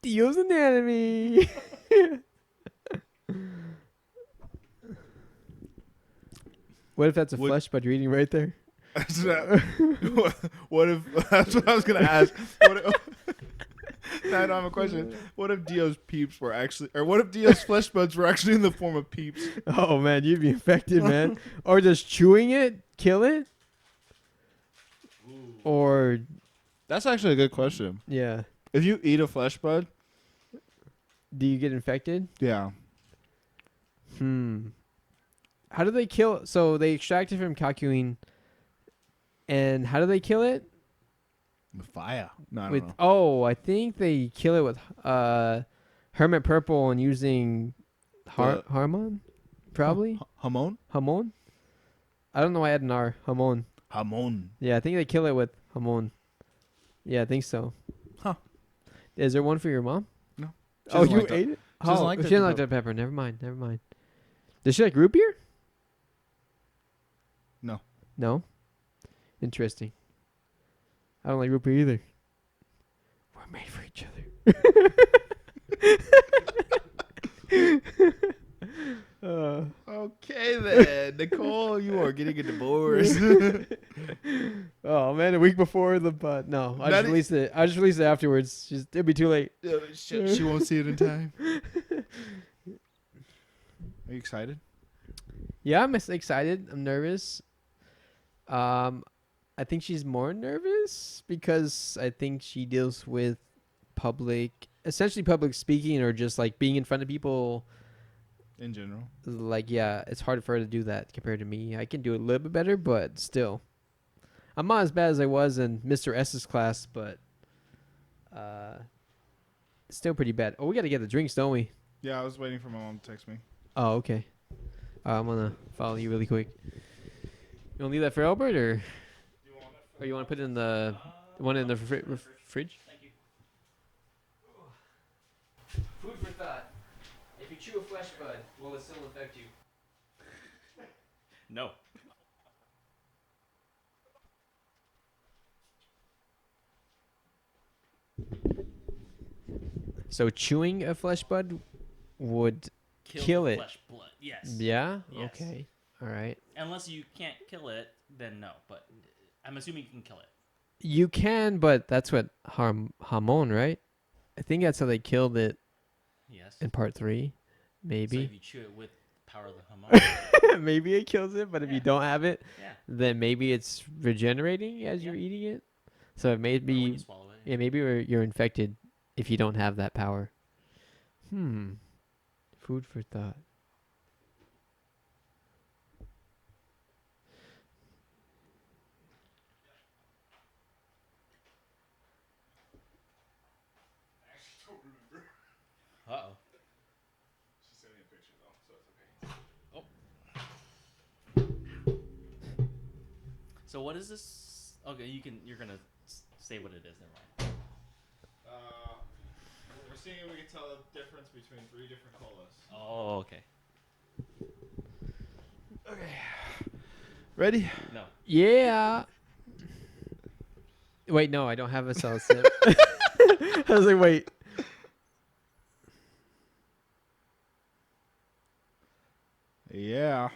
Dio's anatomy. What if that's a flesh bud you're eating right there? What if that's what I was gonna ask? What if, now I don't have a question. What if Dio's peeps were actually, or what if Dio's flesh buds were actually in the form of peeps? Oh man, you'd be infected, man. Or just chewing it, kill it. Ooh. Or That's actually a good question. yeah, If you eat a flesh bud, do you get infected? yeah. How do they kill? So they extract it from Calcuine, and how do they kill it? With fire. No, I don't With know. I think they kill it with Hermit Purple and using Harmon, probably Hamon? Hamon. I don't know why I had an R. Hamon. Hamon. Yeah, I think they kill it with Hamon. Yeah, I think so. Huh. Is there one for your mom? No. Oh, you ate it? She doesn't Oh, like she that doesn't like that pepper. Never mind. Never mind. Does she like root beer? No. No? Interesting. I don't like root beer either. We're made for each other. Okay then, Nicole, you are getting a divorce. Oh man, a week before the no, I just released it. I just released it afterwards. It'd be too late. She won't see it in time. Are you excited? Yeah, I'm excited. I'm nervous. I think she's more nervous because I think she deals with essentially public speaking or just like being in front of people. In general. Like, yeah, it's hard for her to do that compared to me. I can do it a little bit better, but still. I'm not as bad as I was in Mr. S's class, but still pretty bad. Oh, we got to get the drinks, don't we? Yeah, I was waiting for my mom to text me. Oh, okay. I'm going to follow you really quick. You want to leave that for Albert, or you want to put it in the one in the fridge? Thank you. Food for thought. If you chew a flesh bud, will it still infect you? No. So chewing a flesh bud would kill it. Flesh blood. Yes. Yeah? Yes. Okay. All right. Unless you can't kill it, then no. But I'm assuming you can kill it. You can, but that's what Hamon, right? I think that's how they killed it. Yes. In part 3, maybe. So if you chew it with the power of the Hamon. Maybe it kills it, but if you don't have it, Yeah. then maybe it's regenerating as you're eating it. So it may Or when be, you swallow it. yeah, maybe you're infected if you don't have that power. Food for thought. Uh-oh. She sent me a picture though, so it's okay. So what is this? Okay, you're gonna say what it is. Never mind. We're seeing if we can tell the difference between 3 different colas. Oh, okay. Okay. Ready? No. Yeah. Wait, no, I don't have a solid sip. I was like, wait. Yeah.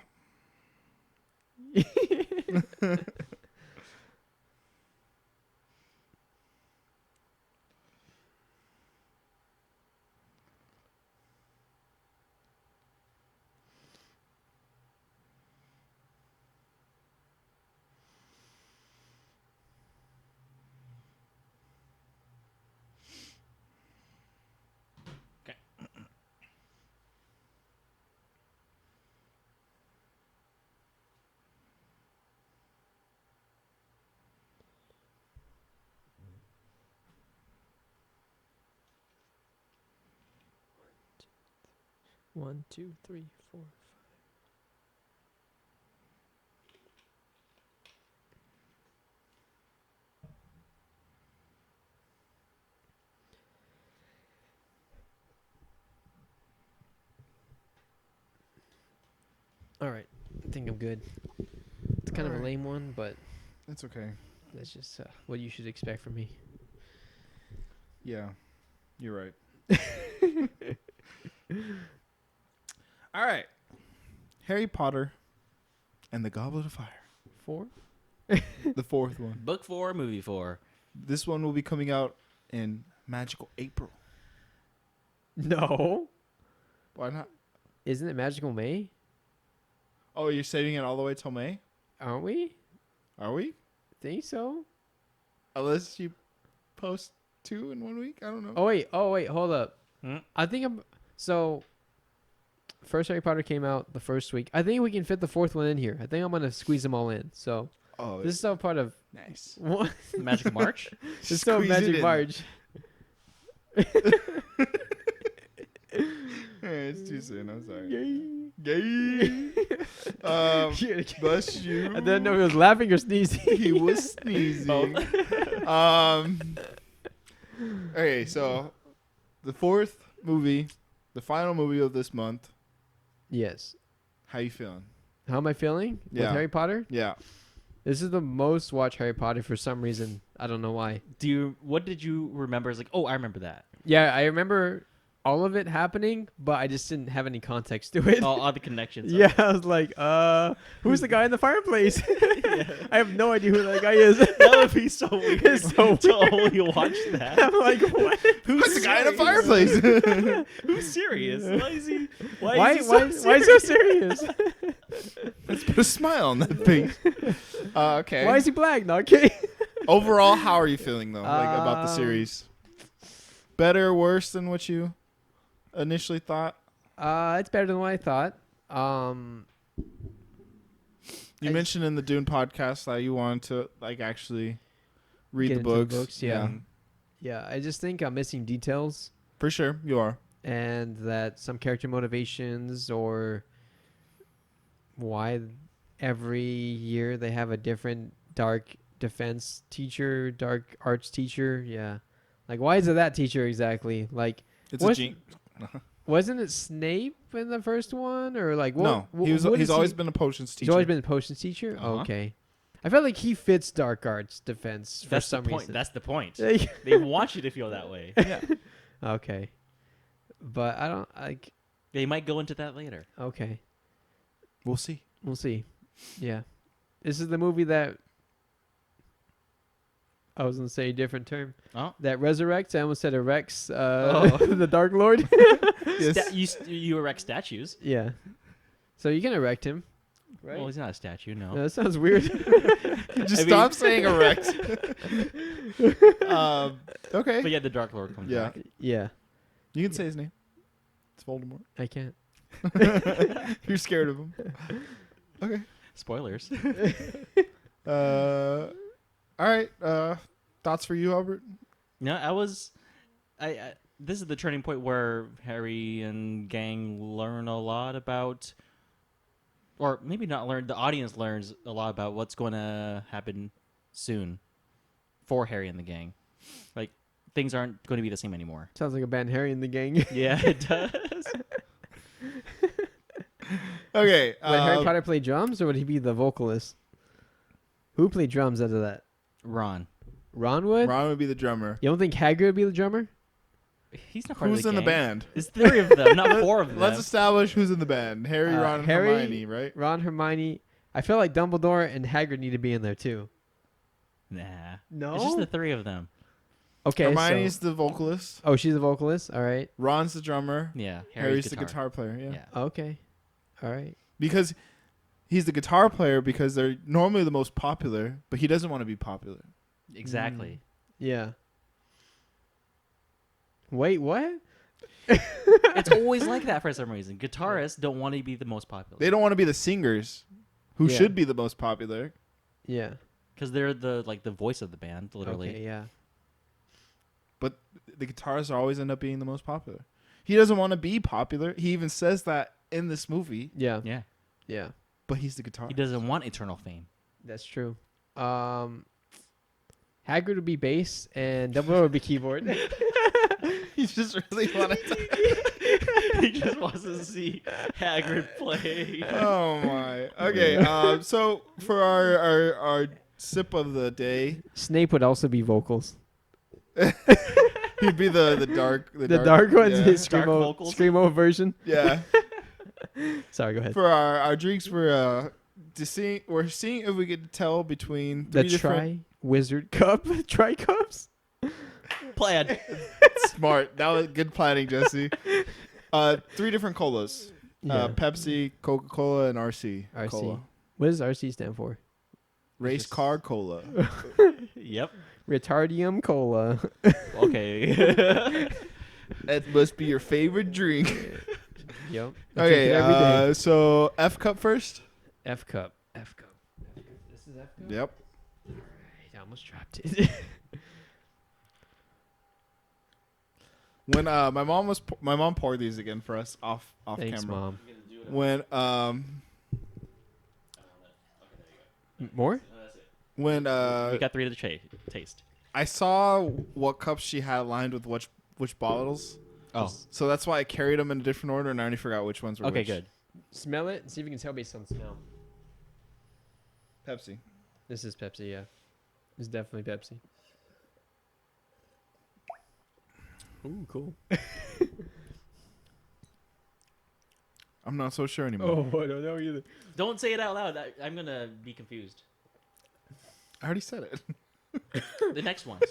Okay. 1, 2, 3, 4, 5. All right, I think I'm good. It's kind of a lame one, but It's okay. that's just what you should expect from me. Yeah. You're right. All right. Harry Potter and the Goblet of Fire. 4? The fourth one. Book 4, movie 4. This one will be coming out in magical April. No. Why not? Isn't it Magical May? Oh, you're saving it all the way till May? Aren't we? Are we? Think so. Unless you post 2 in 1 week? I don't know. Oh wait, hold up. Hmm? I think I'm so. First Harry Potter came out the first week. I think we can fit the fourth one in here. I think I'm gonna squeeze them all in. So Oh, this is all part of nice. what? Magic March? This is so Squeeze it Magic in. March. It's too soon. I'm sorry. Yay. Gay. Bless you. I didn't know he was laughing or sneezing. He was sneezing. Okay, so the fourth movie, the final movie of this month. Yes. How you feeling? How am I feeling with Yeah. Harry Potter? Yeah. This is the most watched Harry Potter for some reason. I don't know why. What did you remember? It's like, oh, I remember that. Yeah, I remember all of it happening, but I just didn't have any context to it. All the connections. Yeah, I was like, who's the guy in the fireplace? I have no idea who that guy is. That would be so weird. It's so to only watch that. I'm like, what? Who's the guy in the fireplace? Who's serious? Why is he? Why is he why is so serious? Let's put a smile on that face. Okay. Why is he black? No, kidding. Overall, how are you feeling though? Like about the Um, series? Better, worse than what you initially thought? It's better than what I thought. You I- mentioned in the Dune podcast that you wanted to like actually read Get the into the books. books, yeah. Yeah, I just think I'm missing details, For sure, you are. and that some character motivations or why every year they have a different dark defense teacher, dark arts teacher. Yeah. Like, why is it that teacher exactly? Like, It's What- a gene. wasn't it Snape in the first one? Or, like, what? No, what he's is always he? been a potions teacher. He's always been a potions teacher? Uh-huh. Okay. I felt like he fits dark arts defense for That's some the point. reason. That's the point. Yeah. They want you to feel that way. Yeah. Okay. But I don't, like, They might go into that later. okay. We'll see. We'll see. Yeah. This is the movie that I was going to say a different term. Oh, That resurrects. I almost said erects Oh. the Dark Lord. Yes. you erect statues. Yeah. So you can erect him, right? Well, he's not a statue. No. No, that sounds weird. Just I mean- stop saying erect. Okay. But yeah, the Dark Lord comes Yeah. back. Yeah. You can say his name. It's Voldemort. I can't. You're scared of him. Okay. Spoilers. All right. Thoughts for you, Albert? No, I this is the turning point where Harry and gang learn a lot about, or maybe not learn. The audience learns a lot about what's going to happen soon for Harry and the gang. Like, things aren't going to be the same anymore. Sounds like a band Harry in the gang. Yeah, it does. Okay. Would Harry Potter play drums, or would he be the vocalist? Who played drums out of that? Ron. Ron would? Ron would be the drummer. You don't think Hagrid would be the drummer? He's not part Who's of the in the gang. band? There's 3 of them, not 4 of them. Let's establish who's in the band. Harry, Ron, and Harry- Hermione, right? Ron, Hermione. I feel like Dumbledore and Hagrid need to be in there too. Nah. No? It's just the 3 of them. Okay, Hermione's so... the vocalist. Oh, she's a vocalist? All right. Ron's the drummer. Yeah. Harry's the guitar player. Yeah. Okay. All right. Because he's the guitar player because they're normally the most popular, but he doesn't want to be popular. Exactly. Yeah. Wait, what? It's always like that for some reason. Guitarists don't want to be the most popular. They don't want to be the singers who Yeah. should be the most popular. Yeah. Because they're the voice of the band, literally. Okay, yeah. But the guitarists always end up being the most popular. He doesn't want to be popular. He even says that in this movie, Yeah. Yeah. Yeah. but he's the guitarist. He doesn't want eternal fame. That's true. Hagrid would be bass and Dumbledore would be keyboard. He just really wanted to. He just wants to see Hagrid play. Oh my. Okay. So for our sip of the day, Snape would also be vocals. He'd be the dark The dark ones, yeah. his Dark screamo, vocals. screamo version. Yeah. Sorry, go ahead. For our drinks, we're seeing if we could tell between The three different Wizard Cup, Tri Cups. Plaid. smart. That was good planning, Jesse. 3 different colas. Yeah. Pepsi, Coca-Cola, and RC. RC. Cola. What does RC stand for? Race Just- car cola. Yep. Retardium Cola. Okay. That must be your favorite drink. Yep. I drink it every day. Okay, so F cup first. F Cup. F Cup. This is F Cup? Yep. I almost dropped it. When my mom poured these again for us off Thanks, camera. Mom. When More? when We got 3 to taste. I saw what cups she had lined with which bottles. Oh. So that's why I carried them in a different order, and I already forgot which ones were Okay, which. good. Smell it and see if you can tell based on smell. Pepsi. This is Pepsi, yeah. It's definitely Pepsi. Ooh, cool. I'm not so sure anymore. Oh, I don't know either. Don't say it out loud. I'm going to be confused. I already said it. The next ones.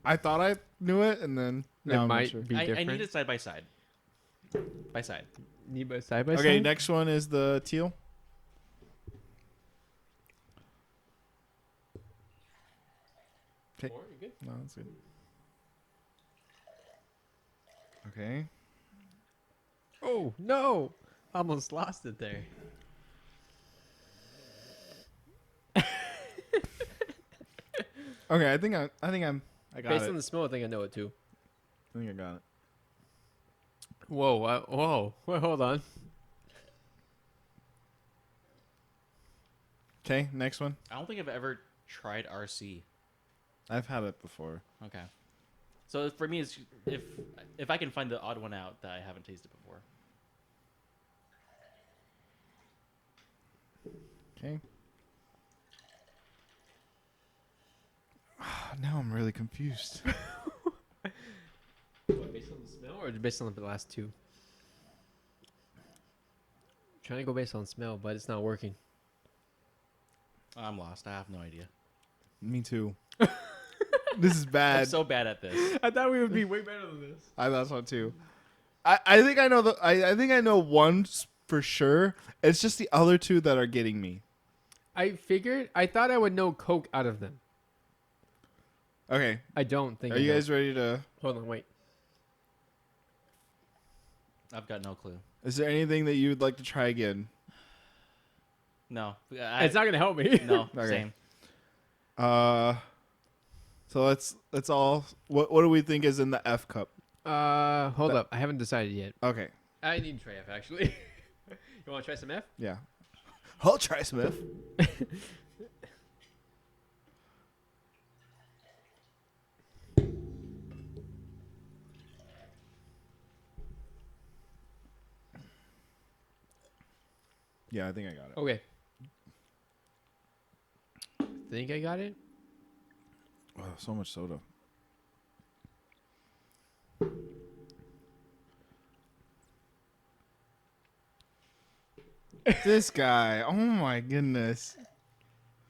I thought I knew it, and then now It I'm not might sure. be I different. need it side by side. By side. Need by side by Okay, side? next one is the teal. Okay. More? You good? No, that's good. Okay. Oh, no. Almost lost it there. Okay, I think I got Based it. on the smell, I think I know it too. I think I got it. Whoa, whoa. Wait, hold on. Okay, next one. I don't think I've ever tried RC. I've had it before. Okay. So for me, it's if I can find the odd one out that I haven't tasted before. Okay. Now I'm really confused. What, based on the smell or based on the last two? Trying to go based on smell, but it's not working. I'm lost. I have no idea. Me too. This is I'm bad. so bad at this. I thought we would be way better than this. I thought so too. I think I know I think I know one for sure. It's just the other two that are getting me. I thought I would know Coke out of them. Okay. I don't think. Are I you know. guys ready to? Hold on, wait. I've got no clue. Is there anything that you would like to try again? No. It's not gonna help me. No. Okay. Same. So let's all. What do we think is in the F cup? Hold up. I haven't decided yet. Okay. I need to try F actually. You want to try some F? Yeah. I'll try some F. Yeah, I think I got it. Okay. Think I got it? Oh, so much soda. This guy. Oh my goodness.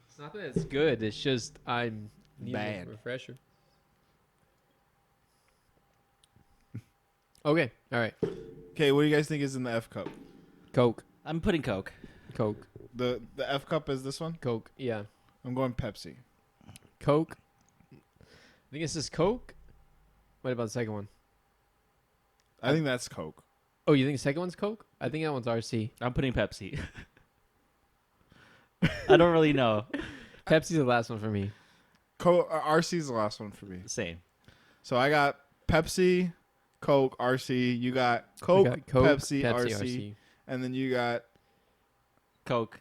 It's not that it's good. It's just I'm need Bad. a refresher. Okay. All right. Okay, what do you guys think is in the F cup? Coke. I'm putting Coke. Coke. The F cup is this one? Coke. Yeah. I'm going Pepsi. Coke. I think this is Coke. What about the second one? I think that's Coke. Oh, you think the second one's Coke? I think that one's RC. I'm putting Pepsi. I don't really know. Pepsi's the last one for me. RC's the last one for me. Same. So I got Pepsi, Coke, RC. You got Coke, I got Coke, Pepsi, RC, and then you got Coke.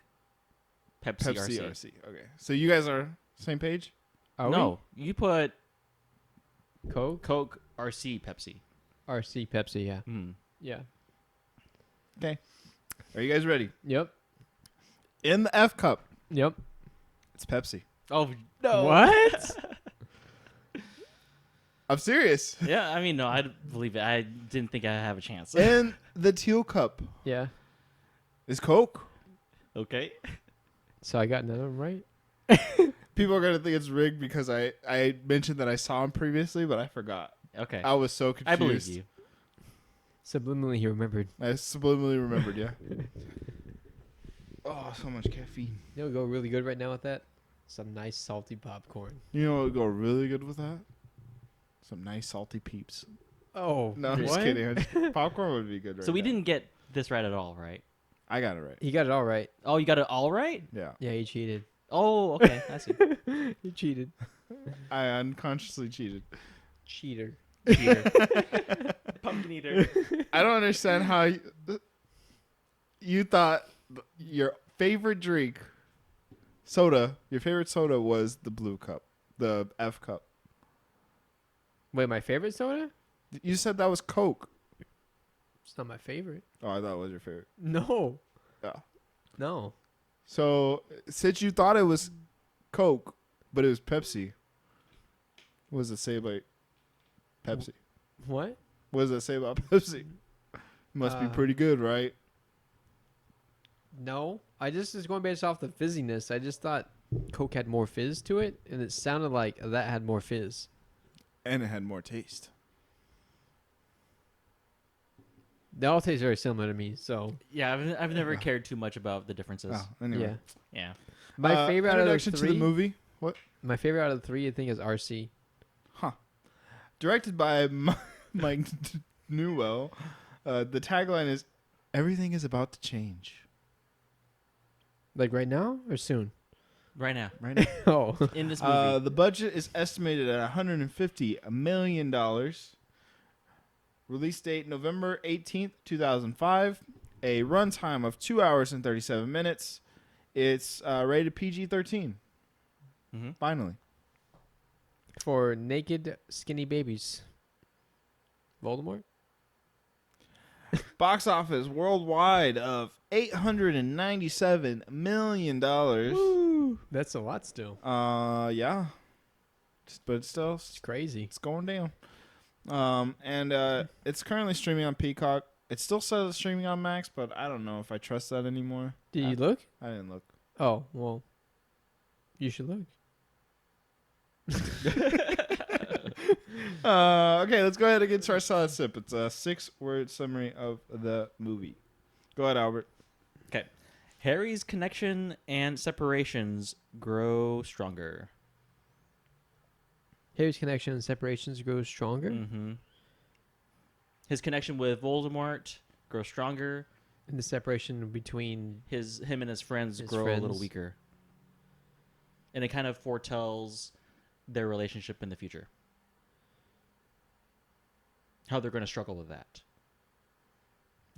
Pepsi, Pepsi, RC. RC. Okay, so you guys are same page. Are No, you put we? Coke, Coke, RC, Pepsi. RC, Pepsi. Yeah. Mm. Yeah. Are you guys ready? Yep. In the F cup, Yep. it's Pepsi. Oh no! What? I'm serious. Yeah, I mean, no, I believe it. I didn't think I'd have a chance. And the teal cup Yeah. is Coke. Okay. So I got none of them right. People are gonna think it's rigged because I mentioned that I saw him previously, but I forgot. Okay. I was so confused. I believe you. Subliminally, he remembered. I subliminally remembered. Yeah. Oh, so much caffeine. You know what would go really good right now with that? Some nice salty popcorn. You know what would go really good with that? Some nice salty peeps. Oh, No, I'm just what? kidding. Popcorn would be good right So we now. didn't get this right at all, right? I got it right. He got it all right. Oh, you got it all right? Yeah. Yeah, he cheated. Oh, okay. I see. He cheated. I unconsciously cheated. Cheater. Pumpkin eater. I don't understand how you thought your favorite drink, soda, your favorite soda was the blue cup, the F cup. Wait, my favorite soda? You said that was Coke. It's not my favorite. Oh, I thought it was your favorite. No. Yeah. No. So, since you thought it was Coke, but it was Pepsi, what does it say about Pepsi? What? What does it say about Pepsi? Must be pretty good, right? No. I just was going based off the fizziness. I just thought Coke had more fizz to it, and it sounded like that had more fizz. And it had more taste. They all taste very similar to me, so Yeah, I've never cared too much about the differences. Oh, anyway. yeah. Yeah. My favorite out of the introduction three. to the movie. What? My favorite out of the three, I think, is RC. Huh. Directed by Mike Newell. The tagline is, "Everything is about to change." Like right now or soon? Right now. Right now. Oh. In this movie. The budget is estimated at $150 million. Release date November 18th, 2005. A runtime of 2 hours and 37 minutes. It's rated PG-13. Mhm. Finally. For naked, skinny babies. Voldemort? Box office worldwide of $897 million. Woo! That's a lot still. Yeah. But still, It's crazy. it's going down. And it's currently streaming on Peacock. It still says it's streaming on Max, but I don't know if I trust that anymore. Did you look? I didn't look. Oh, well. You should look. Okay, let's go ahead and get to our solid sip. It's a 6-word summary of the movie. Go ahead, Albert. Okay. Harry's connection and separations grow stronger. Harry's connection and separations grow stronger. Mm-hmm. His connection with Voldemort grows stronger. And the separation between Him and his friends His grow a little friends. weaker. And it kind of foretells their relationship in the future. How they're going to struggle with that.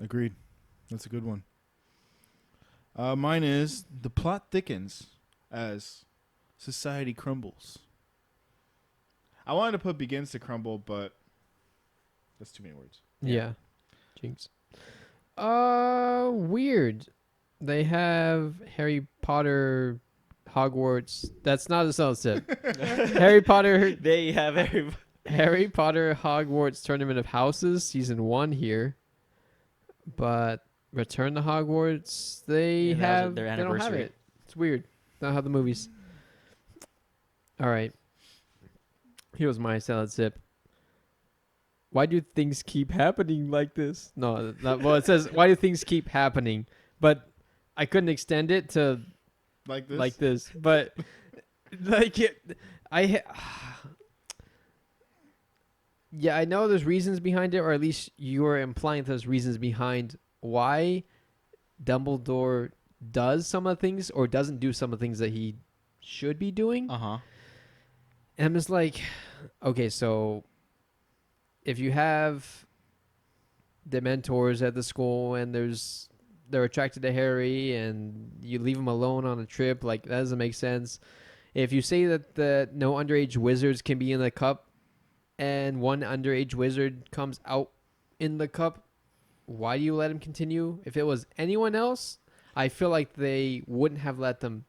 Agreed. That's a good one. Mine is the plot thickens as society crumbles. I wanted to put begins to crumble, but that's too many words. Yeah. Jinx. Weird. They have Harry Potter Hogwarts. That's not a solid sip. Harry Potter They have every... Harry Potter Hogwarts Tournament of Houses season 1 here. But Return to Hogwarts, they Yeah, that was have their they don't have anniversary. it. It's weird. They don't have the movies. All right. Here's my salad sip. Why do things keep happening like this? No, well, it says, why do things keep happening? But I couldn't extend it to Like this? like this. But, like, yeah, I know there's reasons behind it, or at least you're implying there's reasons behind why Dumbledore does some of the things or doesn't do some of the things that he should be doing. Uh-huh. And I'm just like, okay, so if you have the mentors at the school and they're attracted to Harry and you leave him alone on a trip, like that doesn't make sense. If you say that no underage wizards can be in the cup and one underage wizard comes out in the cup, why do you let him continue? If it was anyone else, I feel like they wouldn't have let them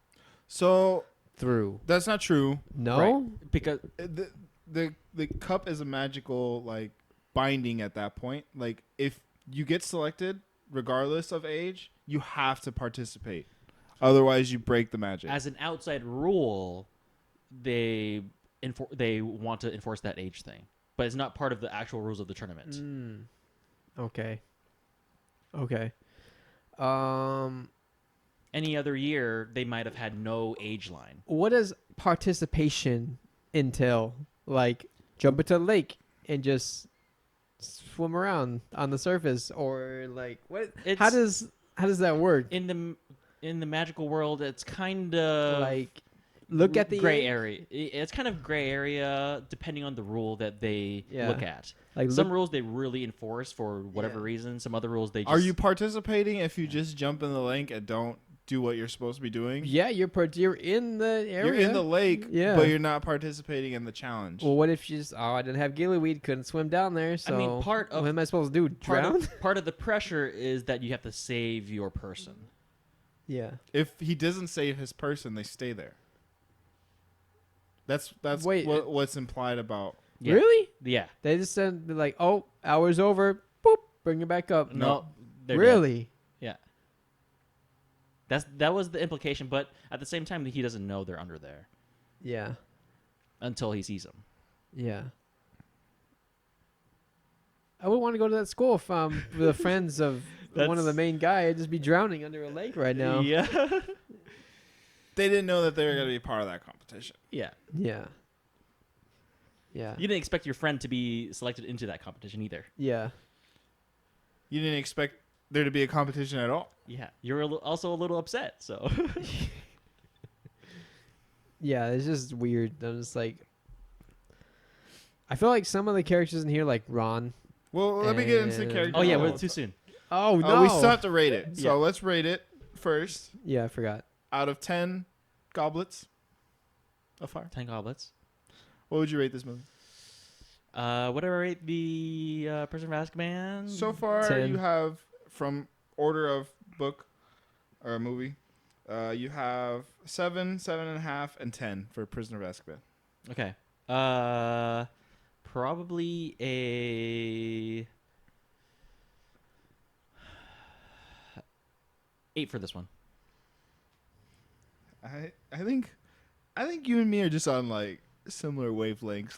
So through. That's not true. No? Right. Because The cup is a magical like binding at that point. Like if you get selected, regardless of age, you have to participate. Otherwise, you break the magic. as an outside rule, they want to enforce that age thing, but it's not part of the actual rules of the tournament. Okay. Okay. Um, Any other year, they might have had no age line. what does participation entail? Like jump into the lake and just swim around on the surface, or like what? How does that work? In the magical world? It's kind of Like look at the gray area. It's kind of gray area depending on the rule that they look at. Like Some rules they really enforce for whatever Yeah. reason. Some other rules they just... Are you participating if you just jump in the lake and don't do what you're supposed to be doing? Yeah, you're in the area. You're in the lake, Yeah. but you're not participating in the challenge. Well, what if you just I didn't have gillyweed, couldn't swim down there, so I mean, part of what am I supposed to do? Drown? part of the pressure is that you have to save your person. Yeah. If he doesn't save his person, they stay there. That's Wait, what's implied about. Yeah. Really? Yeah. They just said like, oh, hour's over. Boop, bring it back up. No. they're dead. Really? Yeah. That was the implication, but at the same time, he doesn't know they're under there Yeah. until he sees them. Yeah. I would want to go to that school if the friends of one of the main guy. I'd just be drowning under a lake right now. Yeah. They didn't know that they were going to be part of that competition. Yeah. Yeah. Yeah. You didn't expect your friend to be selected into that competition either. Yeah. You didn't expect there to be a competition at all. Yeah. You're also a little upset, so. Yeah, it's just weird. I'm just like, I feel like some of the characters in here, like Ron. Well, let me get into the And- character. Oh, yeah, model. we're too soon. Oh no! We still have to rate it. So Yeah. let's rate it first. Yeah, I forgot. Out of 10 goblets of fire. 10 goblets. What would you rate this movie? What do I rate the Prisoner of Azkaban? So far, 10. you have, from order of book or movie, you have 7, 7.5, and 10 for Prisoner of Azkaban. Okay. Probably a 8 for this one. I think you and me are just on like similar wavelengths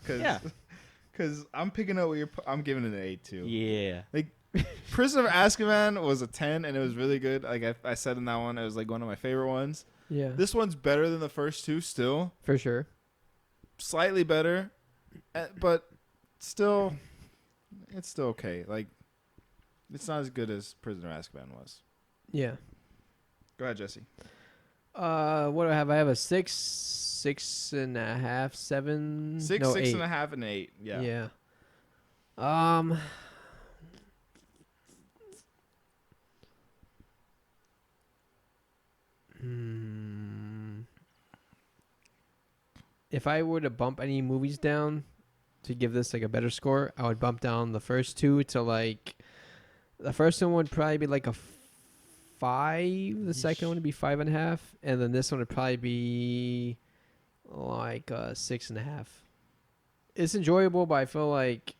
because I'm picking up what I'm giving it an 8 too. Yeah. Prisoner of Azkaban was a 10 and it was really good. Like I said in that one, it was like one of my favorite ones. Yeah, This one's better than the first two still. for sure. Slightly better, but still, it's still okay. Like, it's not as good as Prisoner of Azkaban was. Yeah. Go ahead, Jesse. What do I have? I have a 6, 6.5, 7. 6, no, 6 8. and a half, and 8. Yeah. Yeah. If I were to bump any movies down to give this like a better score, I would bump down the first two to like the first one would probably be like a 5, the second one would be 5.5, and then this one would probably be like a 6.5. It's enjoyable, but I feel like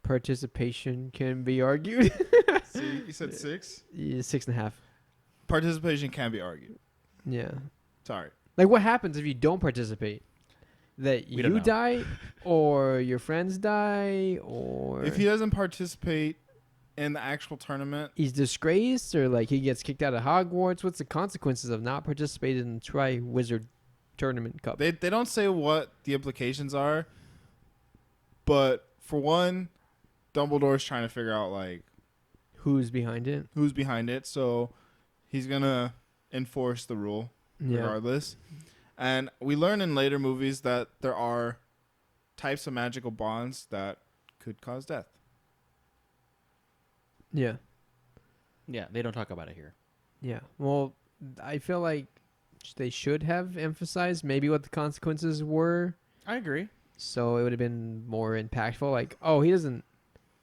participation can be argued. So you said 6? Yeah, 6.5. Participation can be argued. Yeah. Sorry. Like, what happens if you don't participate? That We don't you know. die, or your friends die, or If he doesn't participate in the actual tournament, he's disgraced, or like he gets kicked out of Hogwarts. What's the consequences of not participating in the Tri-Wizard Tournament Cup? they don't say what the implications are. But for one, Dumbledore's trying to figure out like Who's behind it? who's behind it, so he's gonna enforce the rule Yeah. regardless. And we learn in later movies that there are types of magical bonds that could cause death. Yeah. Yeah, they don't talk about it here. Yeah. Well, I feel like they should have emphasized maybe what the consequences were, I agree. so it would have been more impactful. Like, oh, he doesn't,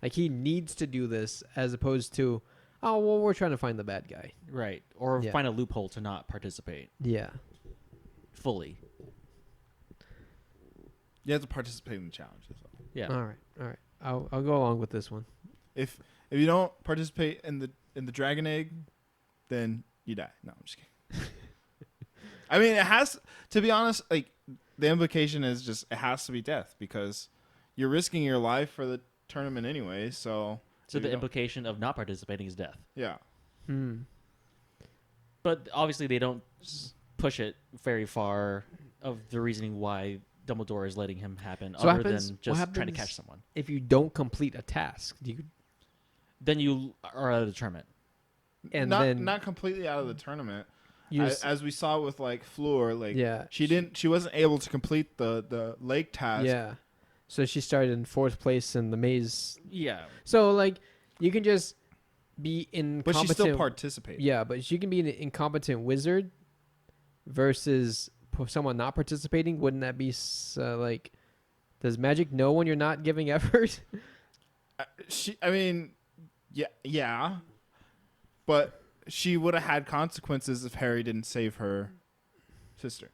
like, he needs to do this, as opposed to, oh well, we're trying to find the bad guy. Right. Or Yeah. find a loophole to not participate Yeah. fully. You have to participate in the challenge. That's all. Yeah. All right. I'll go along with this one. If you don't participate in the dragon egg, then you die. No, I'm just kidding. I mean, it has to be honest. Like the implication is just it has to be death because you're risking your life for the tournament anyway. So So if the you don't- implication of not participating is death. yeah. But obviously they don't push it very far of the reasoning why Dumbledore is letting him happen So what other happens- than what just trying to happens- catch someone. If you don't complete a task, Then you are out of the tournament. and not then not completely out of the tournament. you As we saw with like Fleur, like yeah she wasn't able to complete the lake task. yeah. So she started in 4th place in the maze. Yeah. So like you can just be but incompetent. she still participated. Yeah, but she can be an incompetent wizard versus someone not participating. Wouldn't that be like? Does magic know when you're not giving effort? I mean, yeah, but she would have had consequences if Harry didn't save her sister.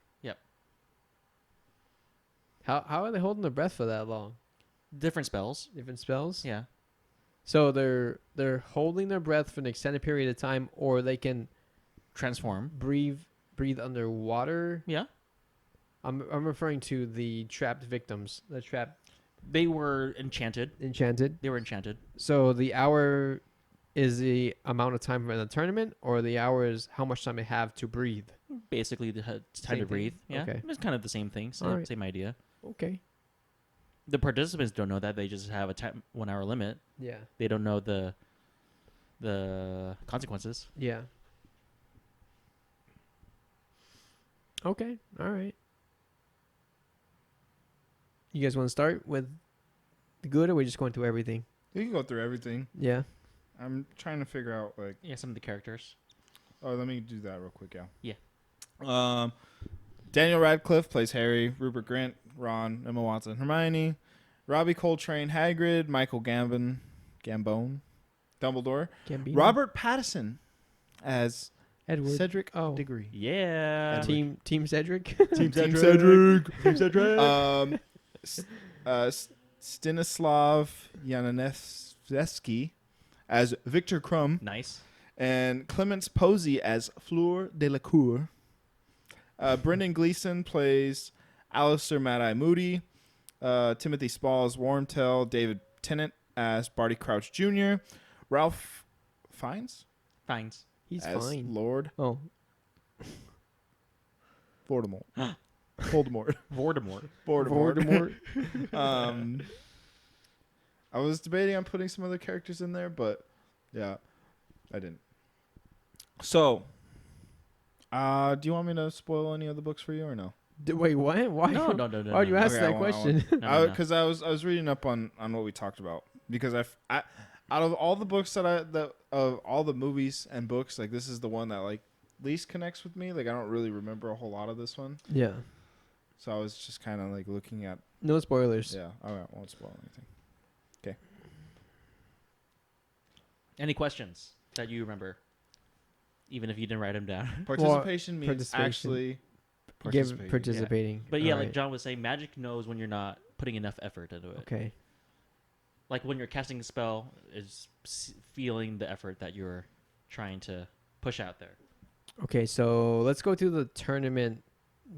How are they holding their breath for that long? Different spells. Different spells. Yeah. So they're holding their breath for an extended period of time, or they can Transform. breathe underwater. Yeah. I'm referring to the trapped victims. The trapped They were enchanted. enchanted. They were enchanted. So the hour is the amount of time for the tournament, or the hour is how much time they have to breathe. Basically, the time Same to thing. breathe. Yeah. Okay. It's kind of the same thing. Same, Alright. same idea. Okay. The participants don't know that. They just have a 1 hour limit. Yeah. They don't know the consequences. Yeah. Okay. All right. You guys want to start with the good, or are we just going through everything? You can go through everything. Yeah. I'm trying to figure out like. Yeah, some of the characters. Oh, let me do that real quick, yeah. Yeah. Daniel Radcliffe plays Harry. Rupert Grint, Ron, Emma Watson, Hermione. Robbie Coltrane, Hagrid. Michael Gambon, Dumbledore. Gambino. Robert Pattinson as Edward. Cedric Oh. Diggory. Yeah. Team Cedric. Team Cedric. Team Cedric. Stanislav Yananevsky as Victor Crumb. Nice. And Clemence Posey as Fleur Delacour. Brendan Gleeson plays Alistair Mad-Eye Moody. Timothy Spall as Wormtail. David Tennant as Barty Crouch Jr. Ralph Fiennes Fines. He's as fine. Lord Oh. Voldemort. Voldemort. Voldemort. Voldemort. I was debating on putting some other characters in there, but yeah, I didn't. So, do you want me to spoil any of the books for you or no? Wait, what? Why? No. Why would you ask Okay, that I won't. question? No. Because I was reading up on what we talked about because I out of all the books of all the movies and books, like this is the one that like least connects with me. Like I don't really remember a whole lot of this one, Yeah. so I was just kind of like looking at No spoilers. yeah. I won't spoil anything. Any questions that you remember? Even if you didn't write them down. Participation means participation. actually Give participating. But yeah, like Alright. John was saying, magic knows when you're not putting enough effort into it. Okay. Like when you're casting a spell, is feeling the effort that you're trying to push out there. Okay, so let's go through the tournament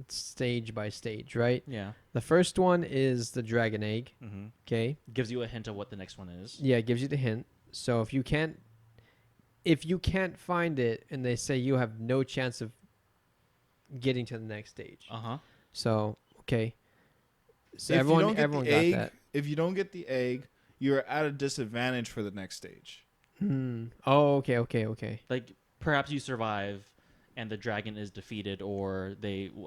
stage by stage, right? Yeah. The first one is the dragon egg. Mm-hmm. Okay. Gives you a hint of what the next one is. Yeah, it gives you the hint. So if you can't find it and they say you have no chance of getting to the next stage. Uh-huh. So, okay. So If you everyone don't get everyone the got egg, that. if you don't get the egg, you're at a disadvantage for the next stage. Oh, okay. Like perhaps you survive and the dragon is defeated, or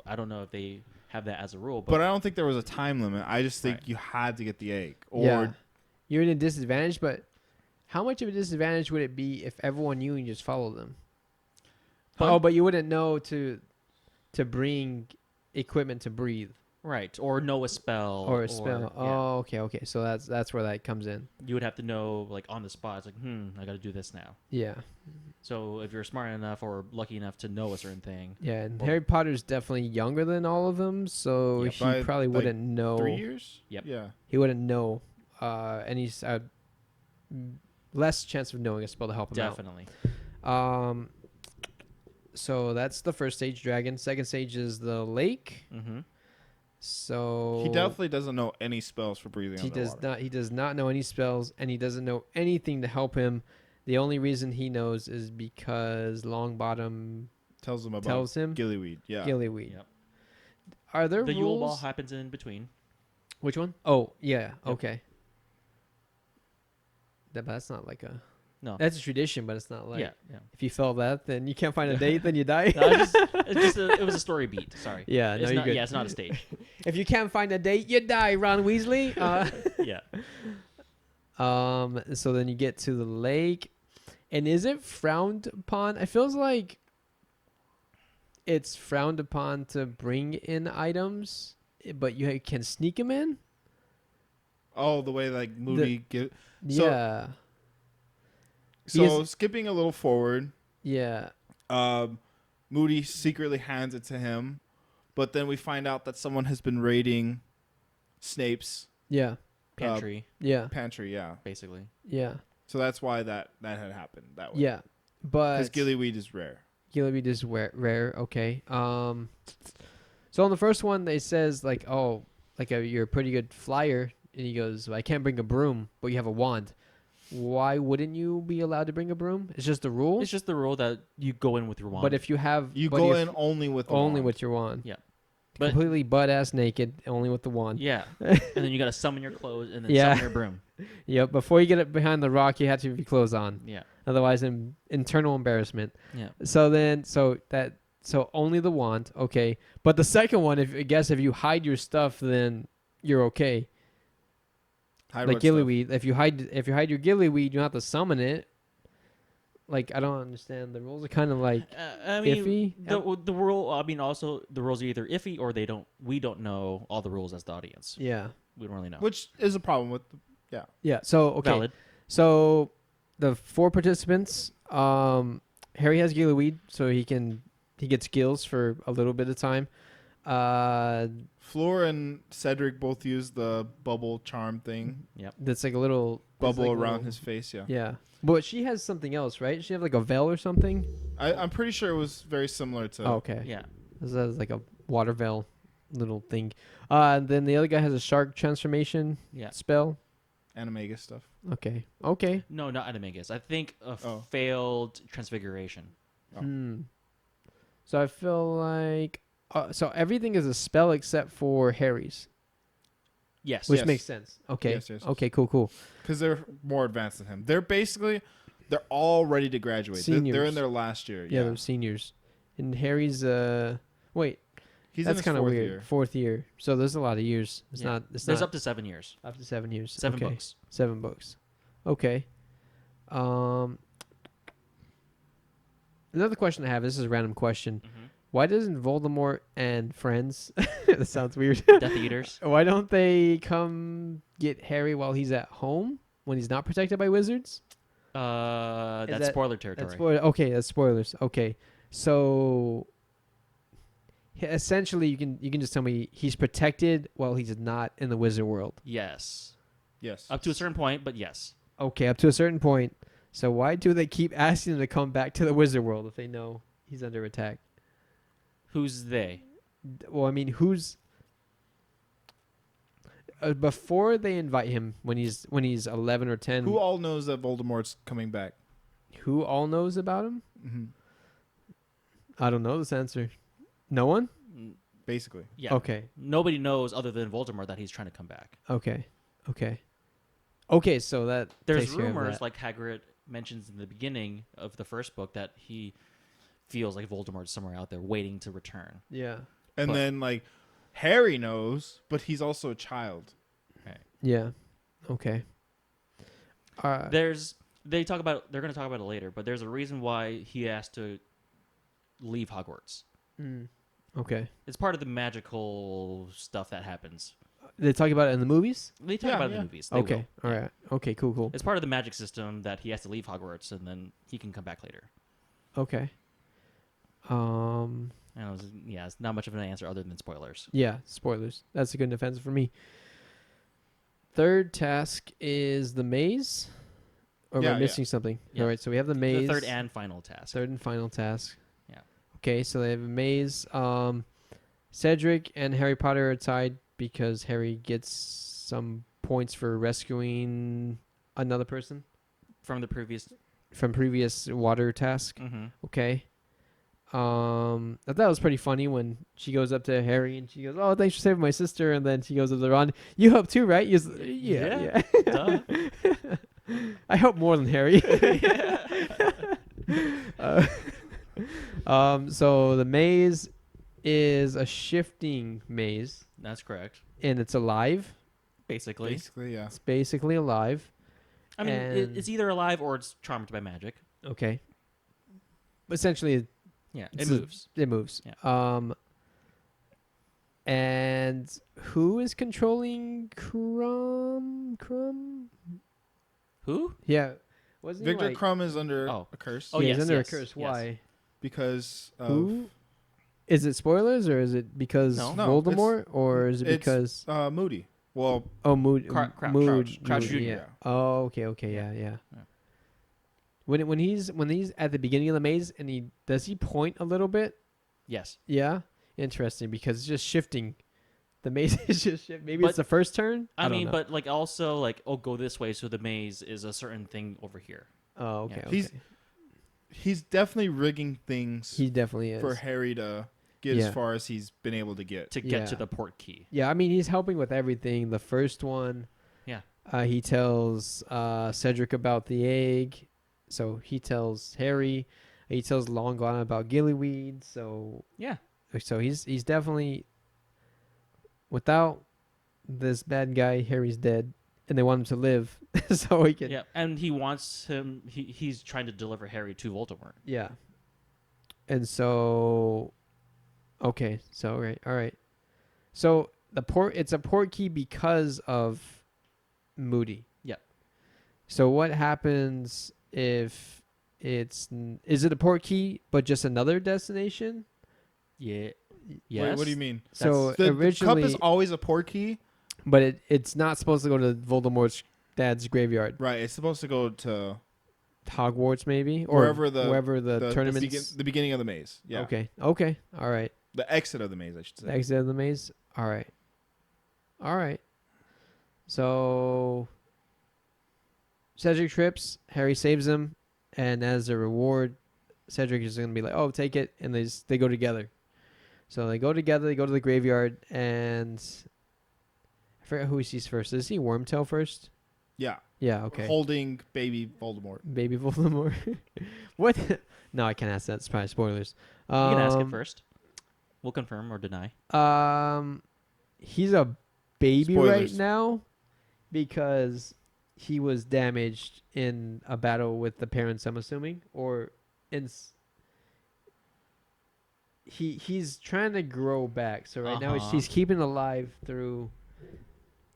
I don't know if they have that as a rule, But I don't think there was a time limit. I just think Right. you had to get the egg. Or Yeah. You're in a disadvantage, but how much of a disadvantage would it be if everyone knew and you just followed them? Huh? Oh, but you wouldn't know to bring equipment to breathe. Right, or know a spell, or a spell. yeah. Oh, okay. So that's where that comes in. You would have to know, like, on the spot. It's like, I got to do this now. Yeah. So if you're smart enough or lucky enough to know a certain thing, Yeah, and Well- Harry Potter's definitely younger than all of them, so Yep. he By, probably like, wouldn't know. 3 years. Yep. Yeah. He wouldn't know, and he's less chance of knowing a spell to help him definitely. out. So that's the first stage, dragon. Second stage is the lake. Mm-hmm. So He definitely doesn't know any spells for breathing he underwater. does not. He does not know any spells, and he doesn't know anything to help him. The only reason he knows is because Longbottom Tells him about tells him gillyweed. Yeah. Gillyweed. Yep. Are there The Yule Ball rules? happens in between. Which one? Oh, yeah. Yep. Okay. But that's not like a. No. That's a tradition, but it's not like. yeah. If you fail that, then you can't find a date, then you die. No, it was a story beat. Sorry. Yeah, no, It's you're not, good. yeah, it's not a stage. If you can't find a date, you die, Ron Weasley. Yeah. So then you get to the lake, and is it frowned upon? It feels like it's frowned upon to bring in items, but you can sneak them in. Oh, the way like Moody get. So- Yeah, So skipping a little forward, yeah, Moody secretly hands it to him, but then we find out that someone has been raiding Snape's yeah, Pantry, yeah, pantry. Yeah. basically. yeah, So that's why that had happened that way. yeah. But Because gillyweed is rare. Gillyweed is rare. Okay. So on the first one, they says like, oh, like you're a pretty good flyer, and he goes, well, I can't bring a broom, but you have a wand. Why wouldn't you be allowed to bring a broom? It's just the rule. It's just the rule that you go in with your wand. But if you have, You but go if- in only with the only wand. with your wand. Yeah. But- Completely butt ass naked, only with the wand. Yeah. And then you got to summon your clothes and then Yeah. summon your broom. Yep. Before you get it behind the rock, you have to have your clothes on. Yeah. Otherwise, internal embarrassment. Yeah. So only the wand, okay. But the second one, if you hide your stuff, then you're okay. Hide Like what stuff? gillyweed, if you hide your gillyweed, you don't have to summon it. Like I don't understand. The rules are kind of like I mean, iffy. the rule. I mean, also the rules are either iffy or they don't. We don't know all the rules as the audience. Yeah, We don't really know. Which is a problem with. yeah. So okay, Valid. so the 4 participants, Harry has gillyweed, so he gets gills for a little bit of time. Floor and Cedric both use the bubble charm thing. Yep. That's like a little Bubble it's like a around little- his face, yeah. Yeah, but she has something else, right? She have like a veil or something. I'm pretty sure it was very similar to. Oh, okay. Yeah. This is like a water veil little thing. Then the other guy has a shark transformation Yeah. spell. Animagus stuff. Okay. Okay. No, not Animagus. I think a Oh. failed transfiguration. Oh. So I feel like so everything is a spell except for Harry's, Yes. which Yes. makes sense. Okay. Yes, yes, yes. Okay. Cool. Because they're more advanced than him. They're all ready to graduate. They're in Seniors. their last year. Yeah, Yeah. they're seniors, and Harry's wait. He's That's in his kind of fourth weird. year. 4th year. So there's a lot of years. It's Yeah. not. It's There's not up to 7 years. up to 7 years. 7 Okay. books. 7 books. Okay. Another question I have. This is a random question. Mm-hmm. Why doesn't Voldemort and friends? That sounds weird. Death Eaters. Why don't they come get Harry while he's at home when he's not protected by wizards? That's that- spoiler territory. Okay, that's spoilers. Okay, so essentially, you can just tell me he's protected while he's not in the wizard world. Yes. Yes. Up to a certain point, but yes. Okay, up to a certain point. So why do they keep asking him to come back to the wizard world if they know he's under attack? Who's they? Well, I mean, who's before they invite him when he's 11 or 10? Who all knows that Voldemort's coming back? Who all knows about him? Mm-hmm. I don't know this answer. No one? Mm, Basically. Yeah. Okay. Nobody knows other than Voldemort that he's trying to come back. Okay. Okay, so that There's takes care of rumors, that. like Hagrid mentions in the beginning of the first book, that he feels like Voldemort's somewhere out there waiting to return. Yeah. And But- then like Harry knows, but he's also a child. Yeah. Okay. They're going to talk about it later, but there's a reason why he has to leave Hogwarts. Okay. It's part of the magical stuff that happens. They talk about it in the movies? They talk Yeah, about it in yeah. the movies. They Okay. will. All Yeah. right. Okay, cool. It's part of the magic system that he has to leave Hogwarts and then he can come back later. Okay. And it's not much of an answer other than spoilers. Yeah, spoilers. That's a good defense for me. Third task is the maze. Or am Yeah, I yeah. missing something? Yeah. All right, so we have the maze. The third and final task. Third and final task. Yeah. Okay, so they have a maze. Cedric and Harry Potter are tied because Harry gets some points for rescuing another person From the previous. from previous water task. Mm-hmm. Okay. I thought that was pretty funny when she goes up to Harry and she goes, "Oh, thanks for saving my sister," and then she goes up to Ron. "You helped too, right?" Yeah. Duh. I help more than Harry. So the maze is a shifting maze, That's correct. and it's alive. Basically. Basically, yeah. It's basically alive. I mean, And- it's either alive or it's charmed by magic. Okay. Essentially, Yeah, it It's a- moves. it moves. Yeah. And who is controlling Crumb? Who? Yeah. Wasn't he Victor like, Crumb is under Oh. a curse Oh, yeah, yes, he's under yes, a curse. yes. Why? because of Who? Is it spoilers or is it because No. No, Voldemort or is it it's- because Moody. Well, Mood Crouch, Mood Crouch Mood, Jr. yeah. Oh, okay, yeah. Yeah. When he's at the beginning of the maze and he point a little bit? Yes. Yeah. Interesting because it's just shifting. The maze is just shifting. Maybe But- it's the first turn. I don't mean, know. but like also like, oh, go this way, so the maze is a certain thing over here. Oh, okay. Yeah. Okay. he's definitely rigging things He definitely is. for Harry to get Yeah. as far as he's been able to get. To get Yeah. to the port key. Yeah, I mean he's helping with everything. The first one, Yeah. He tells Cedric about the egg, so he tells Harry. He tells Long Gone about gillyweed. So Yeah. he's definitely without this bad guy. Harry's dead, and they want him to live, so he can. Yeah. And he wants him. He's trying to deliver Harry to Voldemort. Yeah. And so, okay, so all right. So it's a port key because of Moody. Yeah. So what happens if is it a port key but just another destination? Yeah. Wait, Yes. what do you mean? So The cup originally, is always a port key. but it's not supposed to go to Voldemort's dad's graveyard. Right. It's supposed to go to Hogwarts maybe, or Wherever the the tournaments. the beginning of the maze. Yeah. Okay, all right. The exit of the maze, I should say. The exit of the maze. All right. So Cedric trips. Harry saves him, and as a reward, Cedric is gonna be like, "Oh, take it," and they go together. So they go together. They go to the graveyard, and I forgot who he sees first. Does he see Wormtail first? Yeah. Yeah. Okay. Holding baby Voldemort. Baby Voldemort. What? No, I can't ask that. It's probably spoilers. You can ask it first. We'll confirm or deny. He's a baby right Spoilers. now because he was damaged in a battle with the parents, I'm assuming, or he's trying to grow back. So right now Uh-huh. he's keeping alive through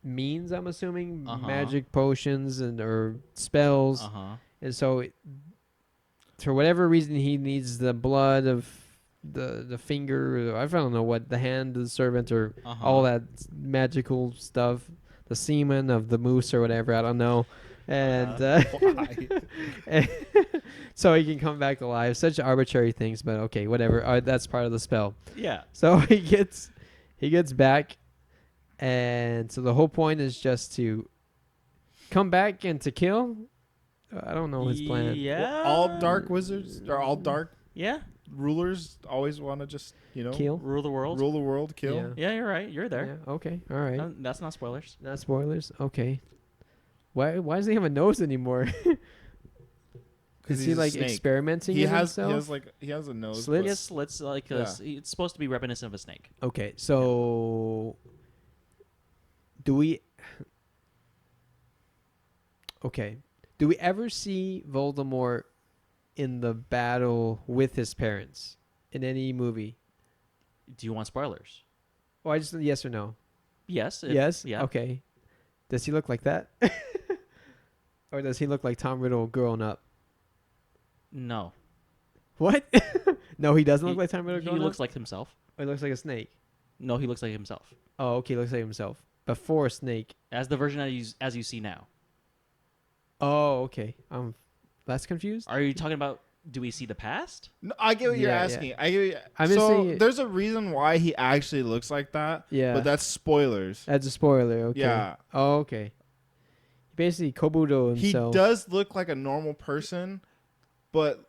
means, I'm assuming, Uh-huh. magic potions or spells. Uh-huh. And so for whatever reason he needs the blood of the finger, I don't know what, the hand of the servant, or Uh-huh. all that magical stuff, the semen of the moose or whatever, I don't know. And Why? so he can come back alive. Such arbitrary things, but okay, whatever. That's part of the spell. Yeah. So he gets back, and so the whole point is just to come back and to kill. I don't know his plan. Yeah. All dark wizards or all dark Yeah. rulers always want to just, Kill. Rule the world. rule the world, kill. Yeah. Yeah, you're right. You're there. Yeah. Okay. All right. That's not spoilers. Not spoilers. Okay. Why does he have a nose anymore? Is he he's a like snake. experimenting He in has himself? he has a nose. Slits? but- Yes, slits like Yeah. it's supposed to be reminiscent of a snake. Okay, so do we ever see Voldemort in the battle with his parents in any movie? Do you want spoilers? Oh, I just yes or no. Yes. Yes. Yeah. Okay. Does he look like that, or does he look like Tom Riddle grown up? No. What? No, he doesn't look He- like Tom Riddle He grown looks up. like himself. Or he looks like a snake. No, he looks like himself. Oh, okay. Looks like himself before Snake. As the version as you see now. Oh, okay. That's confused. Are you talking about? Do we see the past? No, I get what you're Yeah, yeah. asking. I get what I'm just so saying- there's a reason why he actually looks like that. Yeah. But that's spoilers. That's a spoiler. Okay. Yeah. Oh, okay. Basically, Kobudo He himself. does look like a normal person, but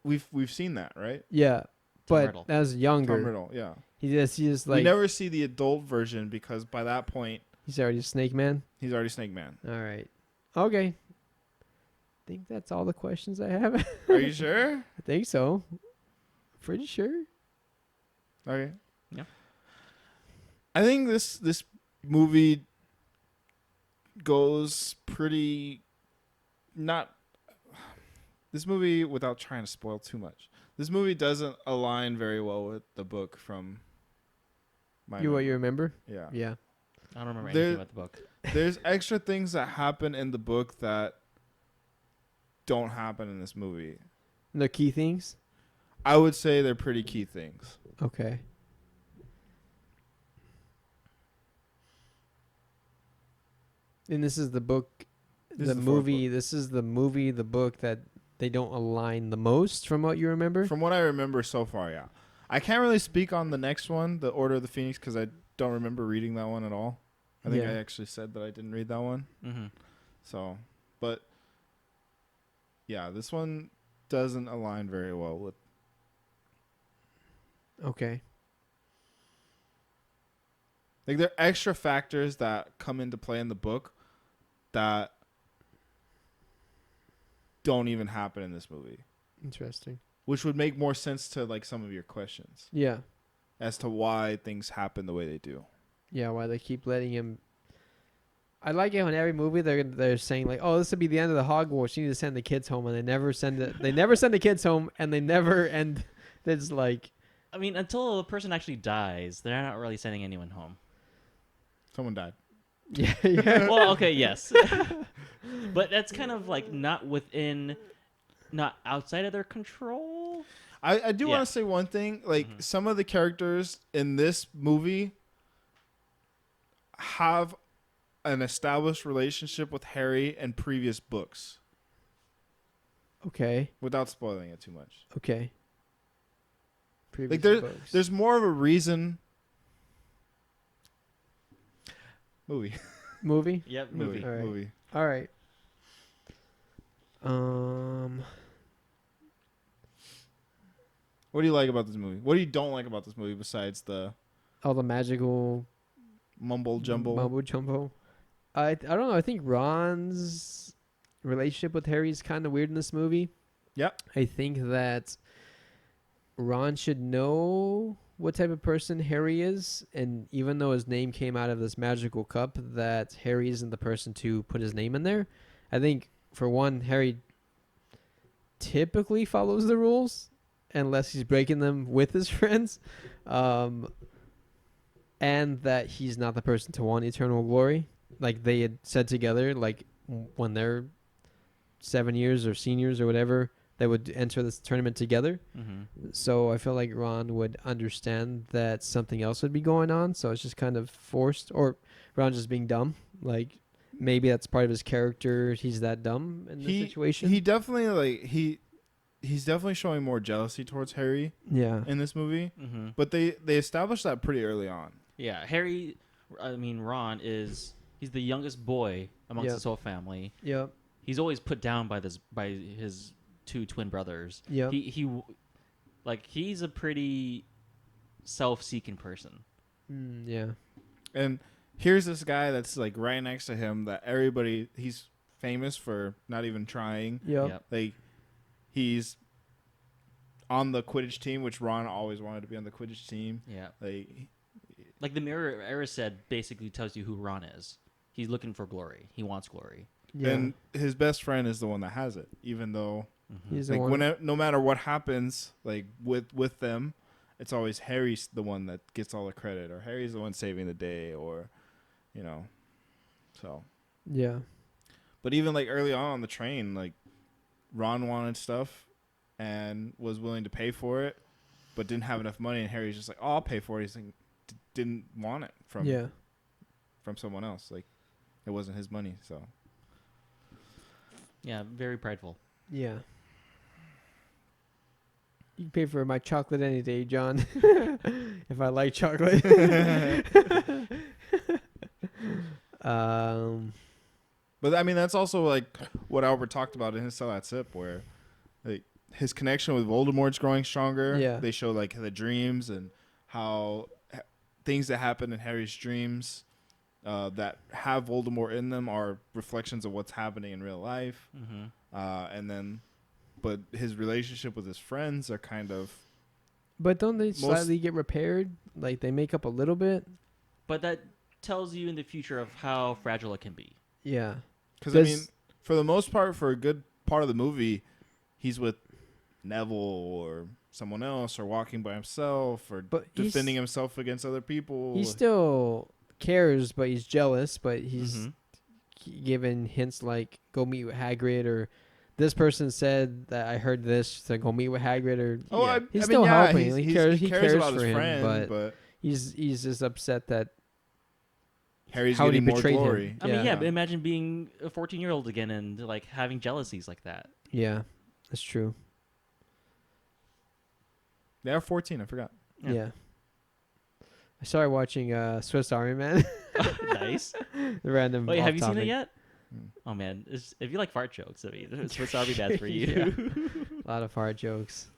we've seen that, right? Yeah, but Riddle. that was younger. Tom Riddle, yeah. He just We like never see the adult version because by that point he's already a Snake Man. he's already Snake Man. All right. Okay. I think that's all the questions I have. Are you sure? I think so. Pretty sure. Okay. Yeah. I think this movie goes pretty not this movie without trying to spoil too much. This movie doesn't align very well with the book from my What you remember? yeah. Yeah. I don't remember There- anything about the book. There's extra things that happen in the book that don't happen in this movie. The key things. I would say they're pretty key things. Okay. And this is the book, This the is the fourth movie. This is the movie, the book that they don't align the most from what you remember. From what I remember so far, yeah. I can't really speak on the next one, The Order of the Phoenix, because I don't remember reading that one at all. I think Yeah. I actually said that I didn't read that one. Mm-hmm. So, but yeah, this one doesn't align very well with. Okay. Like, there are extra factors that come into play in the book that don't even happen in this movie, Interesting. which would make more sense to like some of your questions Yeah. as to why things happen the way they do. Yeah. Why they keep letting him. I like it when every movie they're saying like, oh, this would be the end of the Hogwarts. You need to send the kids home, and they never send it. They never send the kids home, and they never end. It's like, I mean, until a person actually dies, they're not really sending anyone home. Someone died. yeah, yeah. Well, okay, yes. But that's kind of like not outside of their control. I do Yeah. want to say one thing. Like, some of the characters in this movie have an established relationship with Harry in previous books Okay. without spoiling it too much. Okay. Previous Like, books. there's more of a reason. Movie. movie. Yep, movie. All right. Movie. All right. What do you like about this movie? What do you don't like about this movie besides the All the magical mumble jumble? mumbo jumbo. I don't know. I think Ron's relationship with Harry is kind of weird in this movie. Yep. I think that Ron should know what type of person Harry is, and even though his name came out of this magical cup, that Harry isn't the person to put his name in there. I think, for one, Harry typically follows the rules unless he's breaking them with his friends, and that he's not the person to want eternal glory. Like they had said together, like when they're 7 years or seniors or whatever, they would enter this tournament together. Mm-hmm. So I feel like Ron would understand that something else would be going on. So it's just kind of forced, or Ron just being dumb. Like maybe that's part of his character. He's that dumb in this situation. He definitely he's definitely showing more jealousy towards Harry yeah. in this movie. Mm-hmm. But they established that pretty early on. Yeah, Ron he's the youngest boy amongst Yep. his whole family. Yep. He's always put down by his two twin brothers. Yep. He's a pretty self-seeking person. Yeah. And here's this guy that's like right next to him that he's famous for not even trying. Yep. Like he's on the Quidditch team, which Ron always wanted to be on the Quidditch team. Yeah. Like The Mirror Era said basically tells you who Ron is. He's looking for glory. He wants glory. Yeah. and his best friend is the one that has it, even though He's the like one. no matter what happens, like with them, it's always Harry's the one that gets all the credit, or Harry's the one saving the day, or, you know, so. Yeah. But even like early on the train, like Ron wanted stuff and was willing to pay for it, but didn't have enough money, and Harry's just like, "Oh, I'll pay for it." He's like, didn't want it from someone else. Like, it wasn't his money, so. Yeah, very prideful. Yeah. You can pay for my chocolate any day, John. If I like chocolate. But I mean, that's also like what Albert talked about in his Sell That Sip, where like his connection with Voldemort's growing stronger. Yeah. They show like the dreams and how things that happen in Harry's dreams that have Voldemort in them are reflections of what's happening in real life. Mm-hmm. And then, but his relationship with his friends are kind of. But don't they slightly get repaired? Like they make up a little bit? But that tells you in the future of how fragile it can be. Yeah. Because, I mean, for the most part, for a good part of the movie, he's with Neville or someone else, or walking by himself, or defending himself against other people. He still cares, but he's jealous, but he's given hints like, go meet with Hagrid, or this person said that I heard this, so go meet with Hagrid, or he's still helping. He cares about for his him, friend, but he's just upset that Harry's how getting he more betrayed glory. him. I mean, yeah, but imagine being a 14-year-old again and like having jealousies like that. Yeah, that's true. They are 14, I forgot. Yeah. I started watching Swiss Army Man. Nice. The random. Wait, have you seen off-topic. it yet? Oh man, if you like fart jokes, I mean, Swiss Army Man's for you. A lot of fart jokes.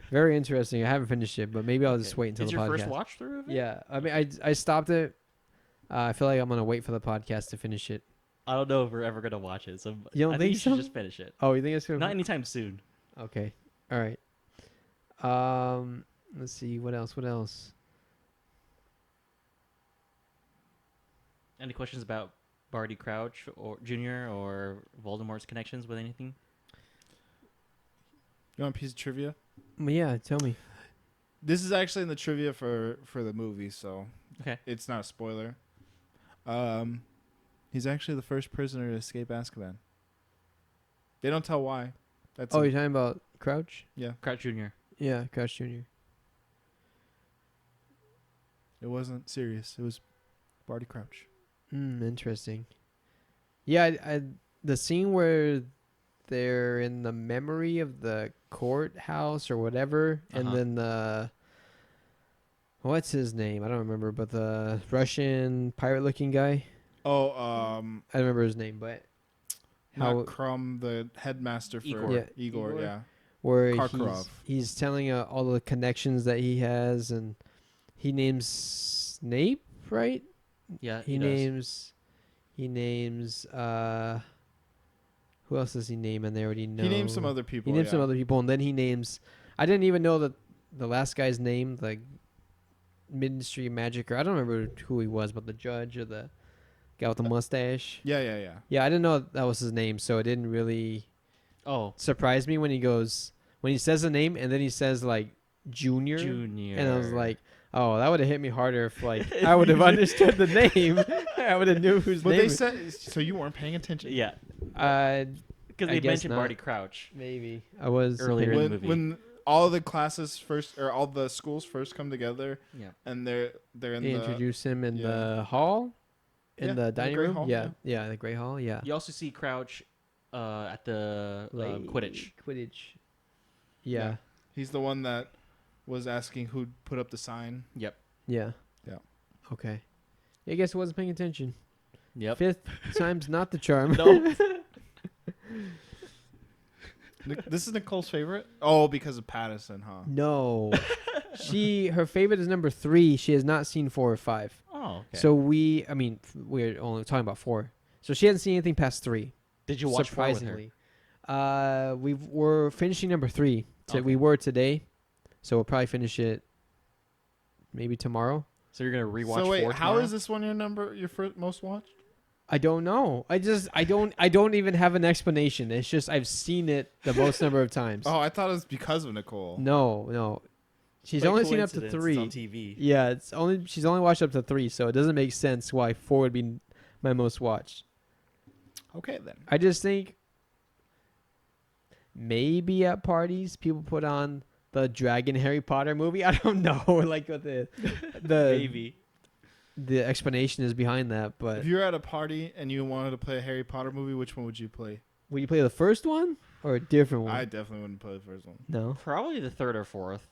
Very interesting. I haven't finished it, but maybe I'll just wait until Is the your podcast. first watch through of it? Yeah, I mean, I stopped it. I feel like I'm gonna wait for the podcast to finish it. I don't know if we're ever gonna watch it, so You don't I think you so? should just finish it. Oh, you think it's gonna? Not anytime soon. Okay. All right. Let's see. What else? Any questions about Barty Crouch or Jr. or Voldemort's connections with anything? You want a piece of trivia? Yeah, tell me. This is actually in the trivia for the movie, so Okay. it's not a spoiler. He's actually the first prisoner to escape Azkaban. They don't tell why. That's You're talking about Crouch? yeah. Crouch Jr. Yeah, Crouch Jr. It wasn't serious. It was Barty Crouch. Interesting. Yeah, I the scene where they're in the memory of the courthouse or whatever, and then the what's his name? I don't remember, but the Russian pirate-looking guy. Oh, I don't remember his name, but not Crumb, the headmaster for Igor. Igor, yeah. where Karkaroff. he's telling all the connections that he has, and he names Snape, right? Yeah, He does. names who else does he name? And they already know. He names some other people. He names some other people, and then he names. I didn't even know that the last guy's name, like Ministry of Magic, or I don't remember who he was, but the judge or the guy with the mustache. Yeah. Yeah, I didn't know that was his name, so it didn't really surprise me when he says the name, and then he says like Junior, and I was like, oh, that would have hit me harder if like I would have understood the name. I would have knew whose But name. they said so. You weren't paying attention. Yeah, Because because they mentioned Barty Crouch. Maybe I was Earlier in the movie. When all the classes first, or all the schools first come together, Yeah. and they're in They the introduce him in the hall, in the the dining Great room. Hall, Yeah, the Great Hall. Yeah, You also see Crouch at the Quidditch. Quidditch. Yeah. He's the one that was asking who put up the sign. Yep. Yeah. Yeah. Okay. I guess I wasn't paying attention. Yep. Fifth time's not the charm. No. This is Nicole's favorite. Oh, because of Pattison, huh? No. Her favorite is number 3. She has not seen 4 or 5. Oh, okay. So we're only talking about 4. So she hasn't seen anything past 3. Did you watch 4 with her? Surprisingly. We're finishing number 3. Okay. We were today. So we'll probably finish it maybe tomorrow. So you're gonna rewatch. So wait, 4 how tomorrow? is this one your first most watched? I don't know. I don't even have an explanation. It's just I've seen it the most number of times. Oh, I thought it was because of Nicole. No. She's By only seen up to coincidence, 3. It's on TV. Yeah, she's only watched up to 3, so it doesn't make sense why 4 would be my most watched. Okay, then. I just think maybe at parties people put on the Dragon Harry Potter movie. I don't know, like what the Maybe. the explanation is behind that. But If you were at a party and you wanted to play a Harry Potter movie, which one would you play? would you play the first one or a different one? I definitely wouldn't play the first one. No, Probably the third or fourth.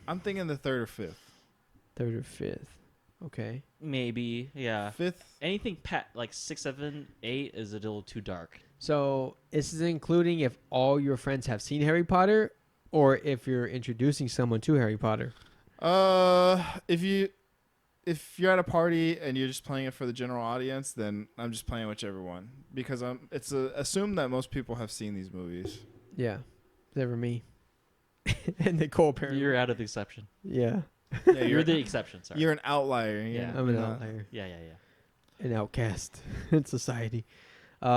I'm thinking the third or fifth. third or fifth. Okay. Maybe, yeah. Fifth. Anything like 6, 7, 8 is a little too dark. So this is including if all your friends have seen Harry Potter, or if you're introducing someone to Harry Potter. If you're at a party and you're just playing it for the general audience, then I'm just playing whichever one because assume that most people have seen these movies. Yeah, never me. And Nicole apparently. You're out of the exception. Yeah, Yeah, You're the exception, sorry. You're an outlier. Yeah. I'm an outlier, Yeah. an outcast in society. I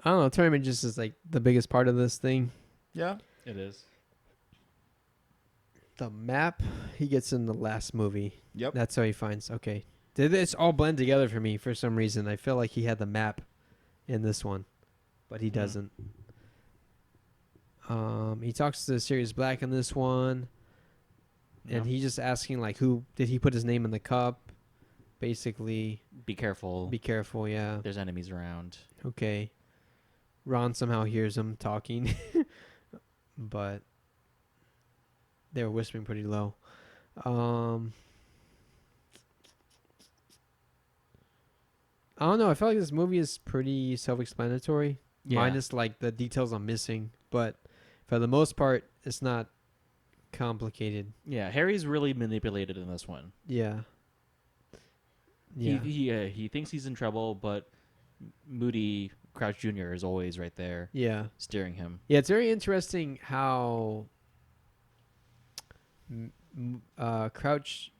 don't know. Tournament just is like the biggest part of this thing. Yeah. It is. The map he gets in the last movie. Yep. That's how he finds. Okay, did this all blend together for me for some reason? I feel like he had the map in this one, but he doesn't. He talks to Sirius Black in this one, and he's just asking like, who did he put his name in the cup? Basically, Be careful. be careful. Yeah. There's enemies around. Okay. Ron somehow hears him talking, but they were whispering pretty low. I don't know. I feel like this movie is pretty self-explanatory, minus like the details I'm missing. But for the most part, it's not complicated. Yeah, Harry's really manipulated in this one. Yeah. Yeah. He thinks he's in trouble, but Moody Crouch Jr. is always right there Yeah. steering him. Yeah, it's very interesting how Crouch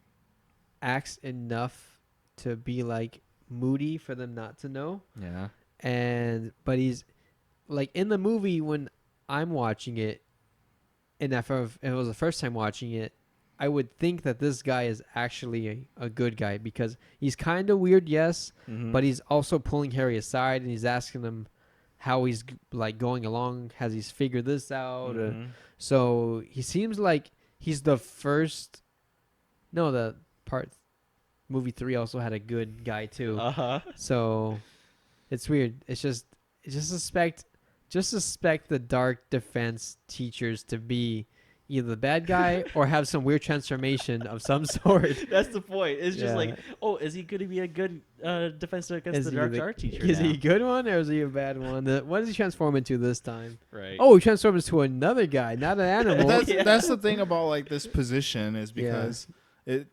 acts enough to be like Moody for them not to know. Yeah. But he's like in the movie when I'm watching it, and if it was the first time watching it, I would think that this guy is actually a good guy because he's kind of weird, yes, but he's also pulling Harry aside and he's asking him how he's like going along. Has he figured this out? So he seems like he's the first. No, the movie 3 also had a good guy too. So it's weird. It's just suspect the dark defense teachers to be either the bad guy or have some weird transformation of some sort. That's the point. It's just Yeah. like, oh, is he going to be a good defense against the Dark Art teacher? Is now? he a good one or is he a bad one? What does he transform into this time? Right. Oh, he transforms into another guy, not an animal. That's the thing about like this position is because there's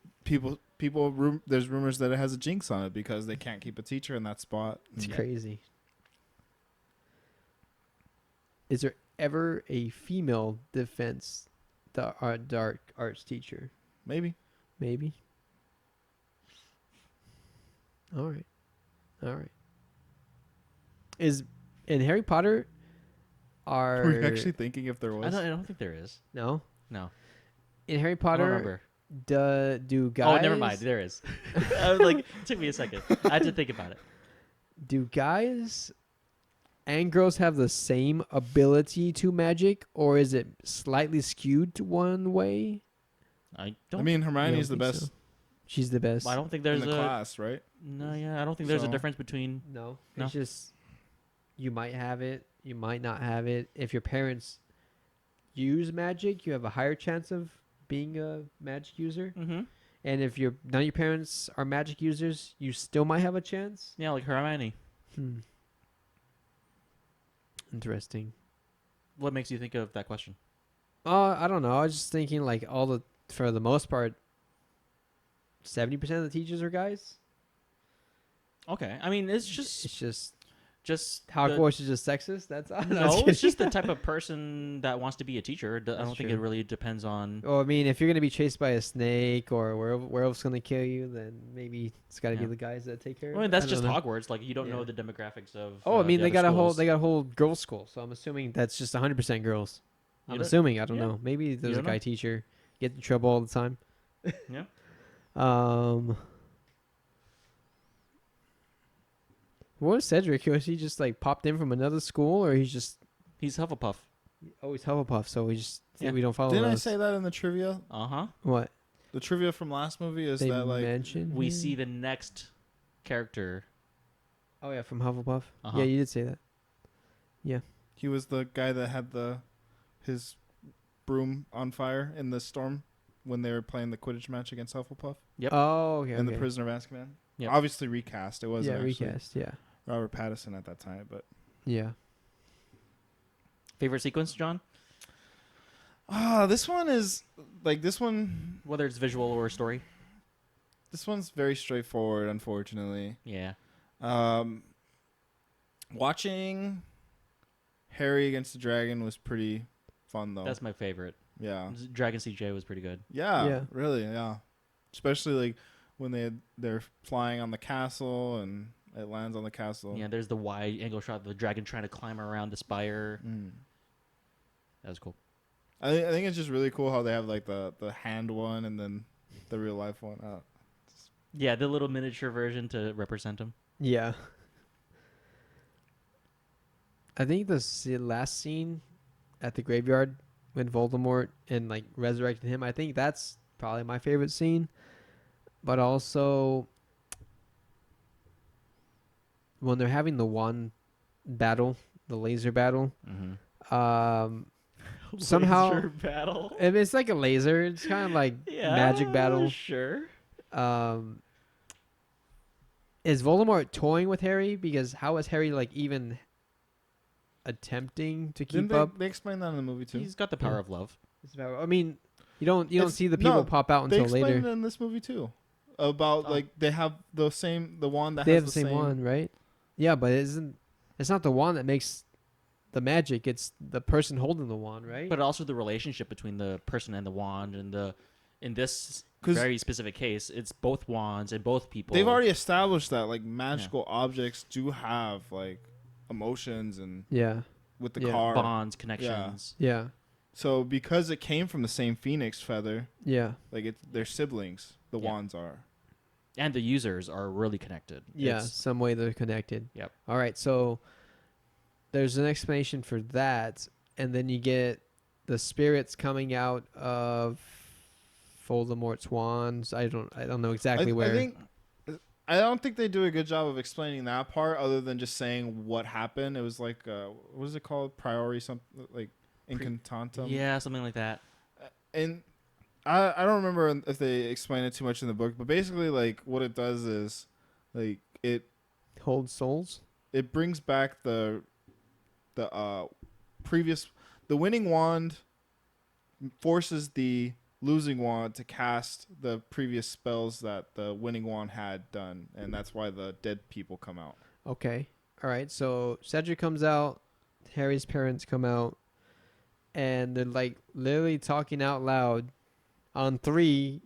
rumors that it has a jinx on it because they can't keep a teacher in that spot. It's crazy. Is there ever a female defense dark arts teacher? Maybe. All right. Is in Harry Potter are Were you actually thinking if there was? I don't think there is. no No. in Harry I don't Potter? remember. Do guys? Oh, never mind. There is. I was like, it took me a second. I had to think about it. Do guys and girls have the same ability to magic, or is it slightly skewed to one way? I don't. I mean, Hermione's the think best so. She's the best. I don't think in there's the a class, right? no. Yeah, I don't think there's a So- difference between. No, No. it's just you might have it, you might not have it. If your parents use magic, you have a higher chance of being a magic user. Mm-hmm. And if none of your parents are magic users, you still might have a chance. Yeah, like Hermione. Interesting. What makes you think of that question? I don't know. I was just thinking like for the most part, 70% of the teachers are guys. Okay, I mean it's just It's just Just Hogwarts is just sexist. That's all. no, it's just the type of person that wants to be a teacher. I That's don't think true. it really depends on. Well, I mean, if you're gonna be chased by a snake or werewolf's gonna kill you, then maybe it's got to be Yeah. the guys that take care I of mean, it. that's I just don't know. Hogwarts. Like you don't know Yeah. the demographics of. Oh, I mean, the they other got schools. a whole girls' school, so I'm assuming that's just 100% girls. You I'm don't- assuming. I don't yeah. know. Maybe there's a don't know. guy teacher get in trouble all the time. Yeah. What was Cedric? Was he just like popped in from another school, or he's just He's Hufflepuff. always Hufflepuff? So Yeah. we don't follow. Didn't I those. say that in the trivia? What The trivia from last movie is they that like mentioned? We him? see the next character. Oh yeah, from Hufflepuff. Uh-huh. Yeah, you did say that. he was the guy that had his broom on fire in the storm when they were playing the Quidditch match against Hufflepuff Yep. Oh, okay. in okay. the Prisoner of Azkaban. Yep. Obviously recast. It wasn't Yeah, actually recast. Yeah, Robert Pattinson at that time, but yeah. Favorite sequence, John? this one is like this one. Whether it's visual or story. This one's very straightforward, unfortunately. Yeah. Watching Harry against the dragon was pretty fun, though. That's my favorite. Yeah, Dragon CJ was pretty good. yeah, really, yeah. Especially like when they're flying on the castle and it lands on the castle. Yeah, there's the wide angle shot of the dragon trying to climb around the spire. Mm. That was cool. I think it's just really cool how they have like the hand one and then the real life one. Yeah, the little miniature version to represent him. Yeah. I think the last scene at the graveyard when Voldemort and like resurrected him, I think that's probably my favorite scene. But also when they're having the wand battle, the laser battle, somehow Laser battle. and it's like a laser. It's kind of like magic battle. Sure. Is Voldemort toying with Harry? Because how is Harry like even attempting to keep up? They explain that in the movie too. He's got the power of love. I mean, you don't see the people no, pop out They until explain later. it in this movie too. About Oh. like they have the wand that They has have the same wand, right? Yeah, but it's not the wand that makes the magic. It's the person holding the wand, right? But also the relationship between the person and the wand, and in this 'Cause very specific case, it's both wands and both people. They've already established that like magical objects do have like emotions and yeah, with the Yeah. car. bonds, connections. yeah, So because it came from the same phoenix feather, yeah, like they're siblings. The Yeah. wands are. And the users are really connected. yeah. It's- Some way they're connected. Yep. All right, so there's an explanation for that, and then you get the spirits coming out of Voldemort's wands. I don't know exactly where. I don't think they do a good job of explaining that part, other than just saying what happened. It was like what is it called? Priori something like incantatum. yeah, something like that. And I don't remember if they explain it too much in the book, but basically like what it does is like it Hold souls. brings back the previous the winning wand forces the losing wand to cast the previous spells that the winning wand had done, and that's why the dead people come out. Okay. All right. So Cedric comes out. Harry's parents come out, and they're like literally talking out loud. On 3,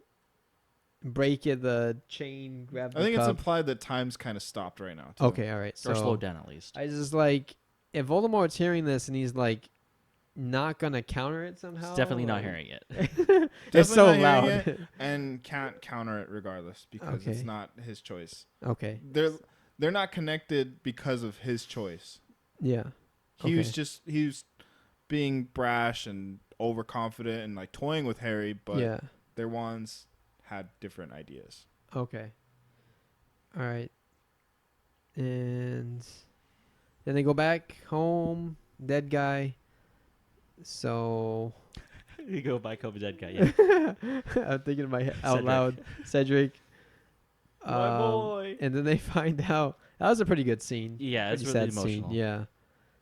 break it, the chain, grab the I think it's cup. implied that time's kind of stopped right now. Too. Okay. All right. So Or slowed down at least. I just like if Voldemort's hearing this and he's like not gonna counter it somehow. He's definitely not like- hearing it. It's so Definitely not hearing loud. and can't counter it regardless because it's Okay. not his choice. Okay. They're not connected because of his choice. Yeah. He was Okay. he was being brash and overconfident and like toying with Harry, but yeah. their wands had different ideas. Okay. All right. And then they go back home. Dead guy. So You go by COVID dead guy. Yeah. I'm thinking in my head out Cedric. loud. Cedric. My boy. And then they find out that was a pretty good scene. Yeah, it's Pretty really sad emotional. scene. Yeah.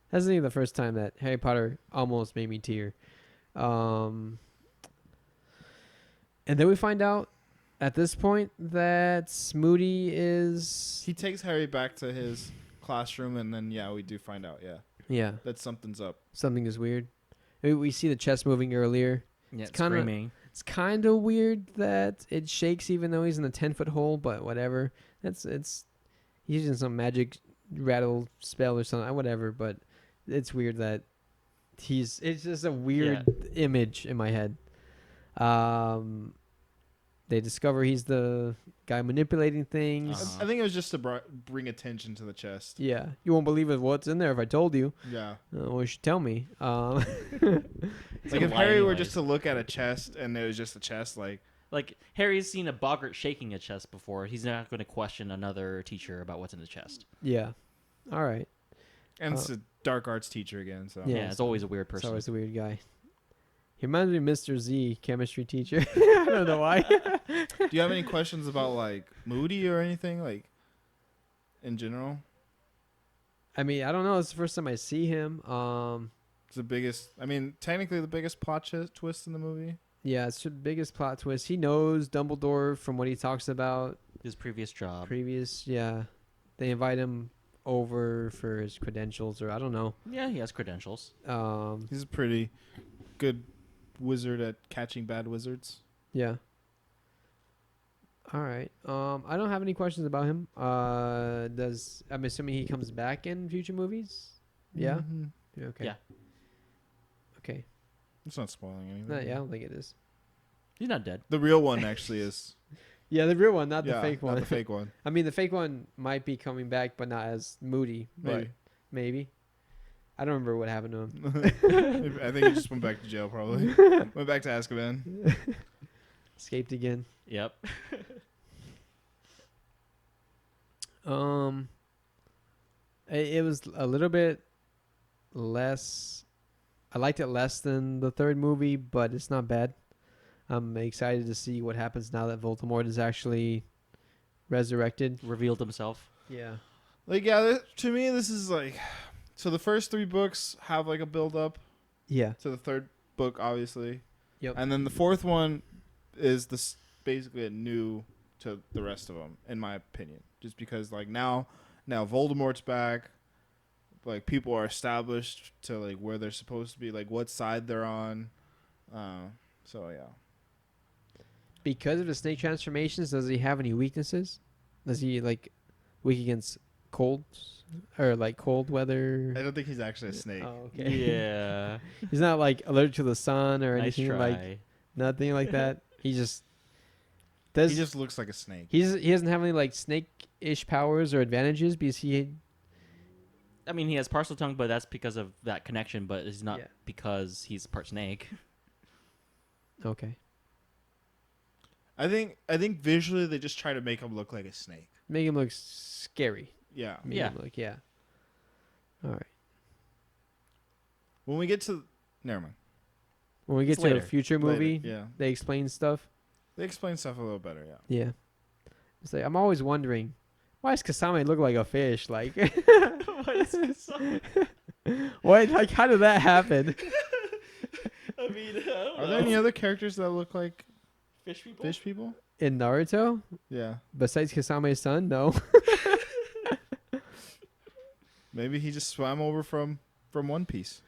That's the first time that Harry Potter almost made me tear. And then we find out at this point that Moody is He takes Harry back to his classroom, and then we do find out Yeah, that something's up. something is weird. We see the chest moving earlier. Yeah, It's kinda- screaming. It's kind of weird that it shakes even though he's in a 10-foot hole, but whatever. It's he's using some magic rattle spell or something, whatever. But it's weird that it's just a weird image in my head. They discover he's the guy manipulating things. Uh-huh. I think it was just to bring attention to the chest. Yeah, you won't believe what's in there if I told you. Yeah. Well, you should tell me. He's Like gonna if lie Harry were anyways. just to look at a chest and it was just a chest, Like Harry's seen a boggart shaking a chest before. He's not going to question another teacher about what's in the chest. Yeah. All right. and it's a dark arts teacher again. So Yeah, Yeah, it's always a weird It's person. always a weird guy. He reminds me of Mr. Z, chemistry teacher. I don't know why. do you have any questions about like Moody or anything like in general? I mean, I don't know. It's the first time I see him. It's the biggest. I mean, technically the biggest plot twist in the movie. Yeah, it's the biggest plot twist. He knows Dumbledore from what he talks about His previous job. previous. Yeah, they invite him over for his credentials, or I don't know. Yeah, he has credentials. He's a pretty good wizard at catching bad wizards. Yeah. All right. I don't have any questions about him. I'm assuming he comes back in future movies? Yeah. Mhm. Yeah, okay. Yeah. It's not spoiling anything. No, yeah, I don't think it is. He's not dead. The real one actually is. Yeah, the real one, not the Yeah, fake one. Not the fake one. I mean, the fake one might be coming back, but not as Moody. But Maybe. maybe. I don't remember what happened to him. I think he just went back to jail probably. Went back to Azkaban. Escaped again. Yep. It was a little bit less. I liked it less than the third movie, but it's not bad. I'm excited to see what happens now that Voldemort is actually resurrected. Revealed himself. Yeah. Like yeah, to me this is like, so the first 3 books have like a build up Yeah. to the third book obviously. Yep. And then the fourth one is this basically a new to the rest of them in my opinion. Just because like now Voldemort's back. Like people are established to like where they're supposed to be, like what side they're on. So yeah. Because of the snake transformations, does he have any weaknesses? Does he like weak against colds or like cold weather? I don't think he's actually a snake. Oh, okay. Yeah. He's not like allergic to the sun or Nice anything try. like nothing like that. He just does. He just looks like a snake. He doesn't have any like snake-ish powers or advantages because he. I mean, he has parcel tongue, but that's because of that connection. But it's not Yeah. because he's part snake. Okay. I think visually they just try to make him look like a snake. Make him look scary. Yeah. Make Yeah. him look, yeah. All right. When we get to never mind. When we get It's to a later. future movie, Later, yeah. they explain stuff. They explain stuff a little better, yeah. Yeah. It's like I'm always wondering, why does Kasame look like a fish? Like, what? Like, how did that happen? I mean, I don't Are there any other characters that look like fish people? fish people? In Naruto, Yeah. besides Kasame's son, no. Maybe he just swam over from One Piece.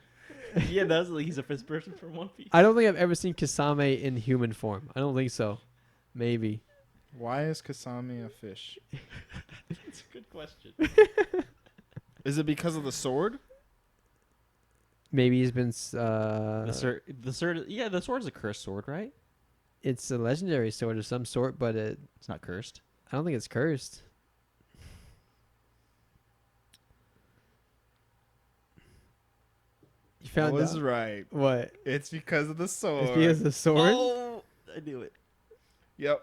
Yeah, that's like he's a first person from One Piece. I don't think I've ever seen Kasame in human form. I don't think so. Maybe. Why is Kasami a fish? That's a good question. Is it because of the sword? Maybe he's been. The sword. Yeah, the sword is a cursed sword, right? It's a legendary sword of some sort, but It's not cursed. I don't think it's cursed. You I found was out right. what? It's because of the sword. It's because of the sword. Oh, I knew it. Yep.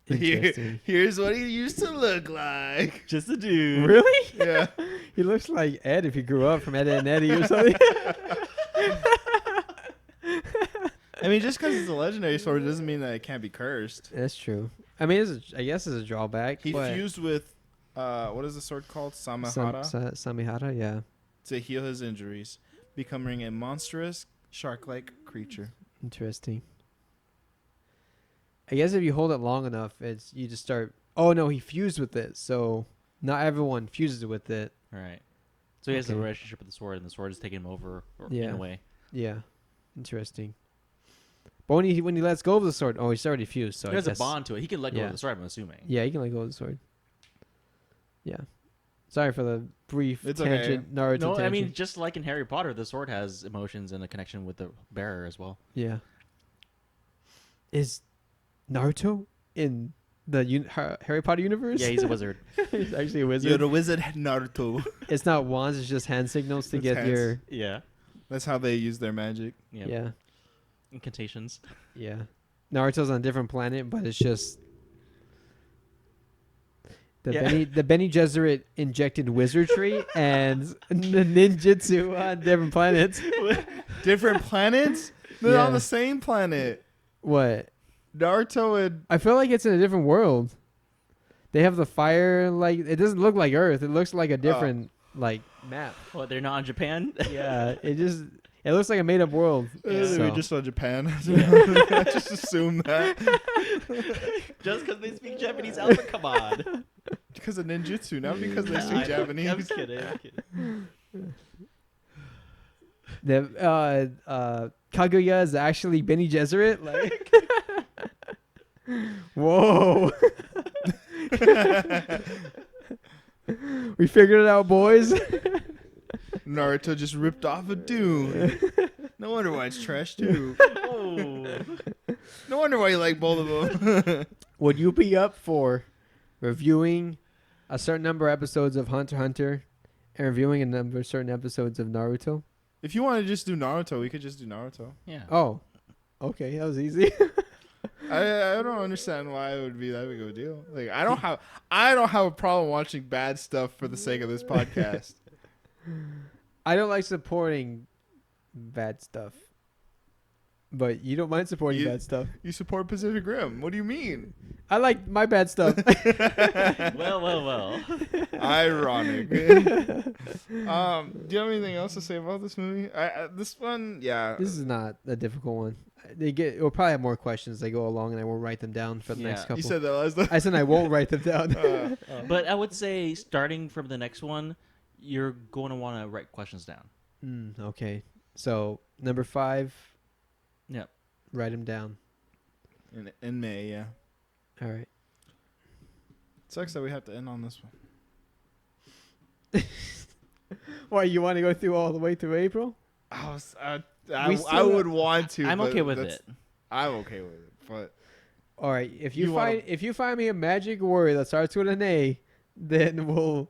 Interesting. Here's what he used to look like. Just a dude. Really? Yeah. He looks like Ed if he grew up from Ed and Eddie or something. I mean, just because it's a legendary sword doesn't mean that it can't be cursed. That's true. I mean, I guess it's a drawback. He but fused with, what is the sword called? Samahara. Samihara, yeah. To heal his injuries, becoming a monstrous shark-like creature. Interesting. I guess if you hold it long enough, you just start. Oh no, he fused with it, so not everyone fuses with it. All right. So he has a Okay. relationship with the sword, and the sword is taking him over in Yeah. a way. Yeah. Interesting. But when he lets go of the sword, oh, he's already fused. So He I has a guess, bond to it. He can let go yeah. of the sword, I'm assuming. Yeah, he can let go of the sword. Yeah. Sorry for the brief It's okay. tangent. Naruto No, tangent. I mean, just like in Harry Potter, the sword has emotions and a connection with the bearer as well. yeah. Is Naruto in the Harry Potter universe? Yeah, he's a wizard. He's actually a wizard. You're the wizard Naruto. It's not wands. It's just hand signals to It's get hands. your. Yeah. That's how they use their magic. Yep. Yeah. Incantations. Yeah. Naruto's on a different planet, but it's just. The Benny Gesserit injected wizardry and the ninjutsu on different planets. Different planets? They're Yeah. on the same planet. What? Naruto and I feel like it's in a different world. They have the fire, like, it doesn't look like Earth. It looks like a different, like, map. What, they're not in Japan? Yeah, it looks like a made up world. Yeah. they were So- just on Japan. I just assumed that Just because they speak Japanese, Alpha, come on. because of ninjutsu, not because they I- speak Japanese. I'm kidding. I'm kidding. The Kaguya is actually Benny Gesserit. Like, whoa. We figured it out, boys. Naruto just ripped off a dude. No wonder why it's trash too. Oh. No wonder why you like both of them. Would you be up for reviewing a certain number of episodes of Hunter x Hunter and reviewing a number of certain episodes of Naruto? If you want to just do Naruto, we could just do Naruto. Yeah. Oh, okay, that was easy. I don't understand why it would be that big of a deal. Like I don't have a problem watching bad stuff for the sake of this podcast. I don't like supporting bad stuff, but you don't mind supporting You- bad stuff. You support Pacific Rim. What do you mean? I like my bad stuff. Well. Ironic. Do you have anything else to say about this movie? This one, yeah. This is not a difficult one. We'll probably have more questions as they go along, and I will write them down for the Yeah. next couple. You said that last time. I said I won't write them down. But I would say starting from the next one, you're going to want to write questions down. Okay, so number 5. Yep. Write them down. In May, yeah. All right. Sucks that we have to end on this one. Why, you want to go through all the way through April? I We still- I would want to. I'm but okay with that's- it. I'm okay with it, but All right. If You wanna- if you find me a magic word that starts with an A, then we'll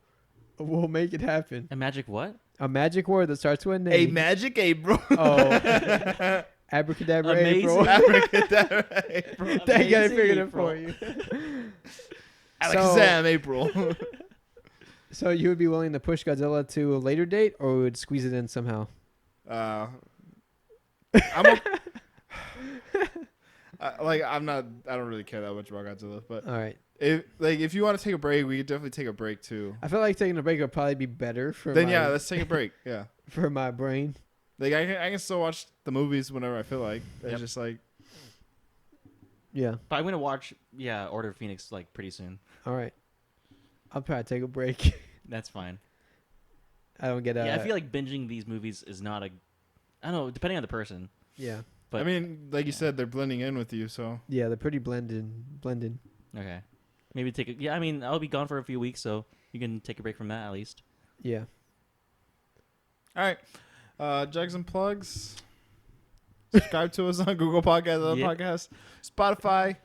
make it happen. A magic what? A magic word that starts with an A. a magic April. Oh. Abracadabra Amazing. April. Abracadabra April. Dang, I Amazing figured it April. for you. Alakazam April. So you would be willing to push Godzilla to a later date, or would squeeze it in somehow? I'm a, I'm not. I don't really care that much about Godzilla, but All right. if you want to take a break, we could definitely take a break too. I feel like taking a break would probably be better for Then my, yeah, let's take a break. Yeah, for my brain. like I can still watch the movies whenever I feel like. It's Yep. just like Yeah. But I'm going to watch, Order of Phoenix, like, pretty soon. All right. I'll probably take a break. That's fine. I don't get I feel like binging these movies is not I don't know, depending on the person. Yeah. But I mean, like you yeah. said, they're blending in with you. So Yeah, they're pretty blended. Okay. Maybe take a... Yeah, I'll be gone for a few weeks, so you can take a break from that at least. Yeah. all right, jugs and plugs. Subscribe to us on Google Podcasts, other Yeah. podcasts, Spotify,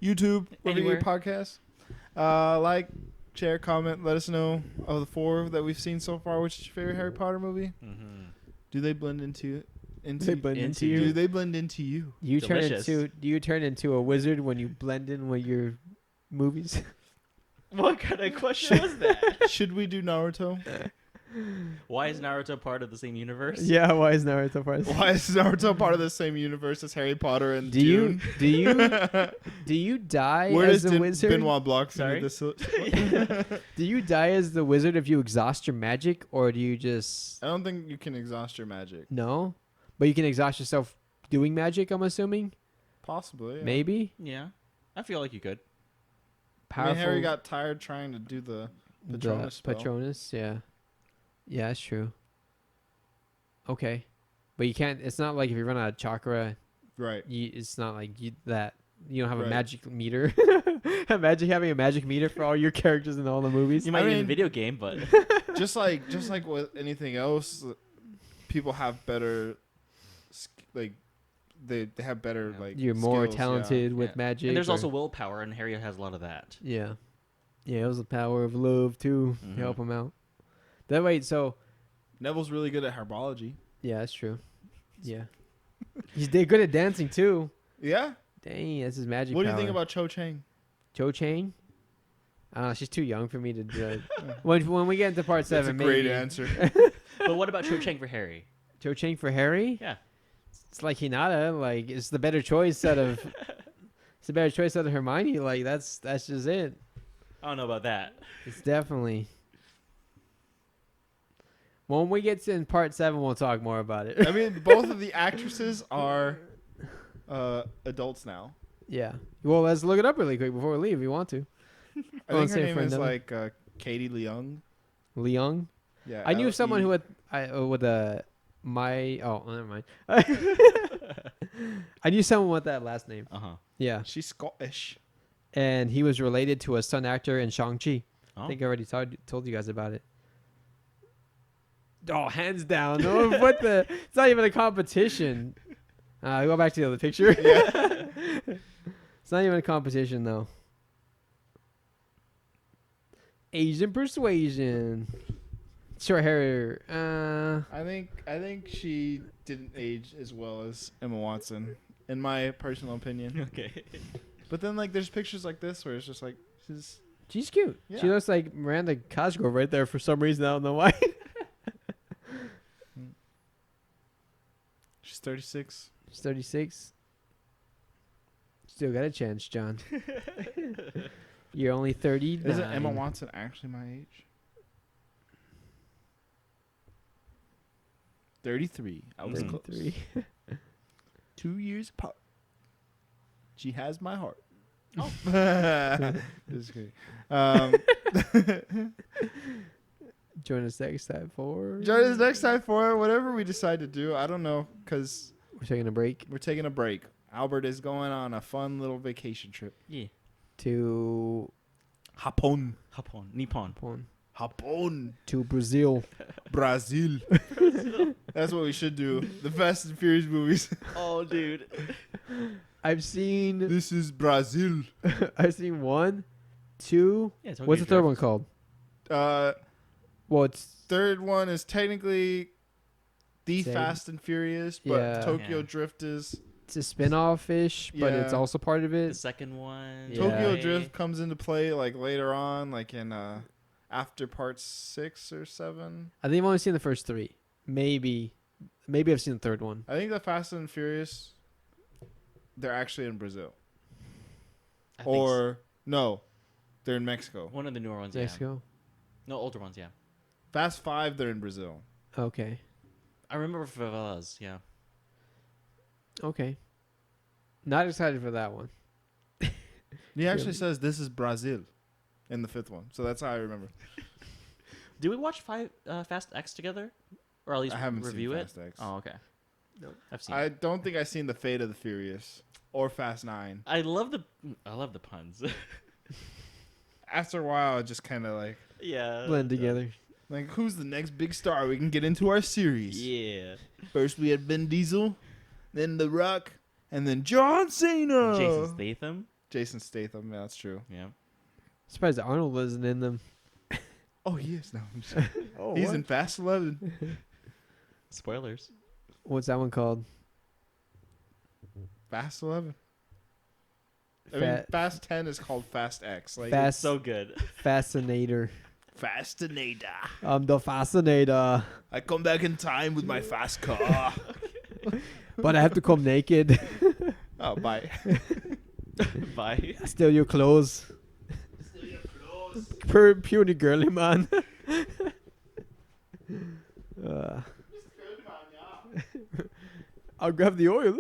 YouTube, wherever you get podcasts. Like, share, comment, let us know of the 4 that we've seen so far. Which is your favorite Harry Potter movie? Mm-hmm. Do they blend into They blend into into you. Do they blend into you? Do you turn into a wizard when you blend in with your movies? What kind of question was that? Should we do Naruto? Why is Naruto part of the same universe? Yeah, why is Naruto part of this? Why is Naruto part of the same universe as Harry Potter and Do you Dune? do you die Where as does the wizard? Benoit Blanc fit Sorry? into this? Do you die as the wizard if you exhaust your magic, or do you just I don't think you can exhaust your magic. no? But you can exhaust yourself doing magic. I'm assuming. Possibly. Yeah. Maybe Yeah. I feel like you could. I powerful. mean, Harry got tired trying to do the Patronus spell. Patronus, yeah. Yeah, that's true. Okay, but you can't. It's not like if you run out of chakra, Right. it's not like you don't have a Right. magic meter. Imagine having a magic meter for all your characters in all the movies. You might I need a mean- video game, but just like with anything else, people have better, like they have better Yeah. like. You're more skills, talented with Yeah. magic. and there's or- also willpower, and Harry has a lot of that. yeah, it was the power of love too Mhm. to help him out. That way, so Yeah. Neville's really good at herbology. yeah, that's true. Yeah, he's good at dancing too. Yeah. Dang, that's his magic. What do you think power. about Cho Chang? Cho Chang? She's too young for me to judge. when we get into part That's a 7, great maybe. answer. But what about Cho Chang for Harry? Cho Chang for Harry? Yeah. It's like Hinata. Like it's the better choice out of. It's the better choice out of Hermione. Like that's just it. I don't know about that. It's definitely. When we get to in part 7, we'll talk more about it. I mean, both of the actresses are adults now. Yeah. Well, let's look it up really quick before we leave. If you want to. I Oh, think her same name for is another. like Katie Leung. Leung. Yeah. I knew someone L-E- who had with a my. Oh, never mind. I knew someone with that last name. Uh huh. Yeah. She's Scottish. And he was related to a stunt actor in Shang-Chi. Oh. I think I already told you guys about it. Oh, hands down. No, what the? It's not even a competition. Go back to the other picture. Yeah. It's not even a competition, though. Asian persuasion. Short hair. I think she didn't age as well as Emma Watson, in my personal opinion. Okay. But then like there's pictures like this where it's just like She's cute. She Yeah. looks like Miranda Cosgrove right there for some reason. I don't know why. she's 36. She's 36. Still got a chance, John. You're only 30. Isn't Emma Watson actually my age? 33. I was close. 33. 2 years apart. She has my heart. Oh. Just kidding. Join us next time for. Join us next time for whatever we decide to do. I don't know, because We're taking a break we're taking a break. Albert is going on a fun little vacation trip. Yeah. to Japón. Nippon. Japón. to Brazil. Brazil. That's what we should do. The Fast and Furious movies. Oh, dude. I've seen. This is Brazil. I've seen 1, 2. Yeah, Tokyo What's the third Drift. one called? Well, it's Third one is technically The Same. Fast and Furious, but Yeah. Tokyo Yeah. Drift is a spin-off ish, but it's Yeah. also part of The it. second one. Yeah. Tokyo Okay. Drift comes into play like later on, like in after part 6 or 7. I think I've only seen the first 3. Maybe I've seen the third one. I think the Fast and Furious, they're actually in Brazil, I think or no, they're in Mexico. one of the newer ones. Yeah. Mexico. No, older ones. Yeah. Fast 5, they're in Brazil. Okay. I remember favelas. Yeah. Okay. Not excited for that one. He actually Really? says this is Brazil in the 5th one, so that's how I remember. Did we watch Fast X together, or at least I haven't review seen it? Fast X. Oh, okay. Nope. I've seen. I don't think I've seen the Fate of the Furious or Fast 9. I love the puns. After a while, it just kind of Yeah. Blend together. like who's the next big star we can get into our series? Yeah. First we had Vin Diesel, then The Rock, and then John Cena. Jason Statham. Jason Statham, yeah, that's true. Yeah. Surprised Arnold wasn't in them. Oh, he is now. Oh, He's in Fast 11. Spoilers. What's that one called? Fast 11. I mean, Fast 10 is called Fast X. Like Fast- So good. Fascinator. Fastinator. I'm the Fascinator. I come back in time with my fast car. But I have to come naked. Oh, bye. Bye. Steal your clothes. Puny girly man. I'll grab the oil.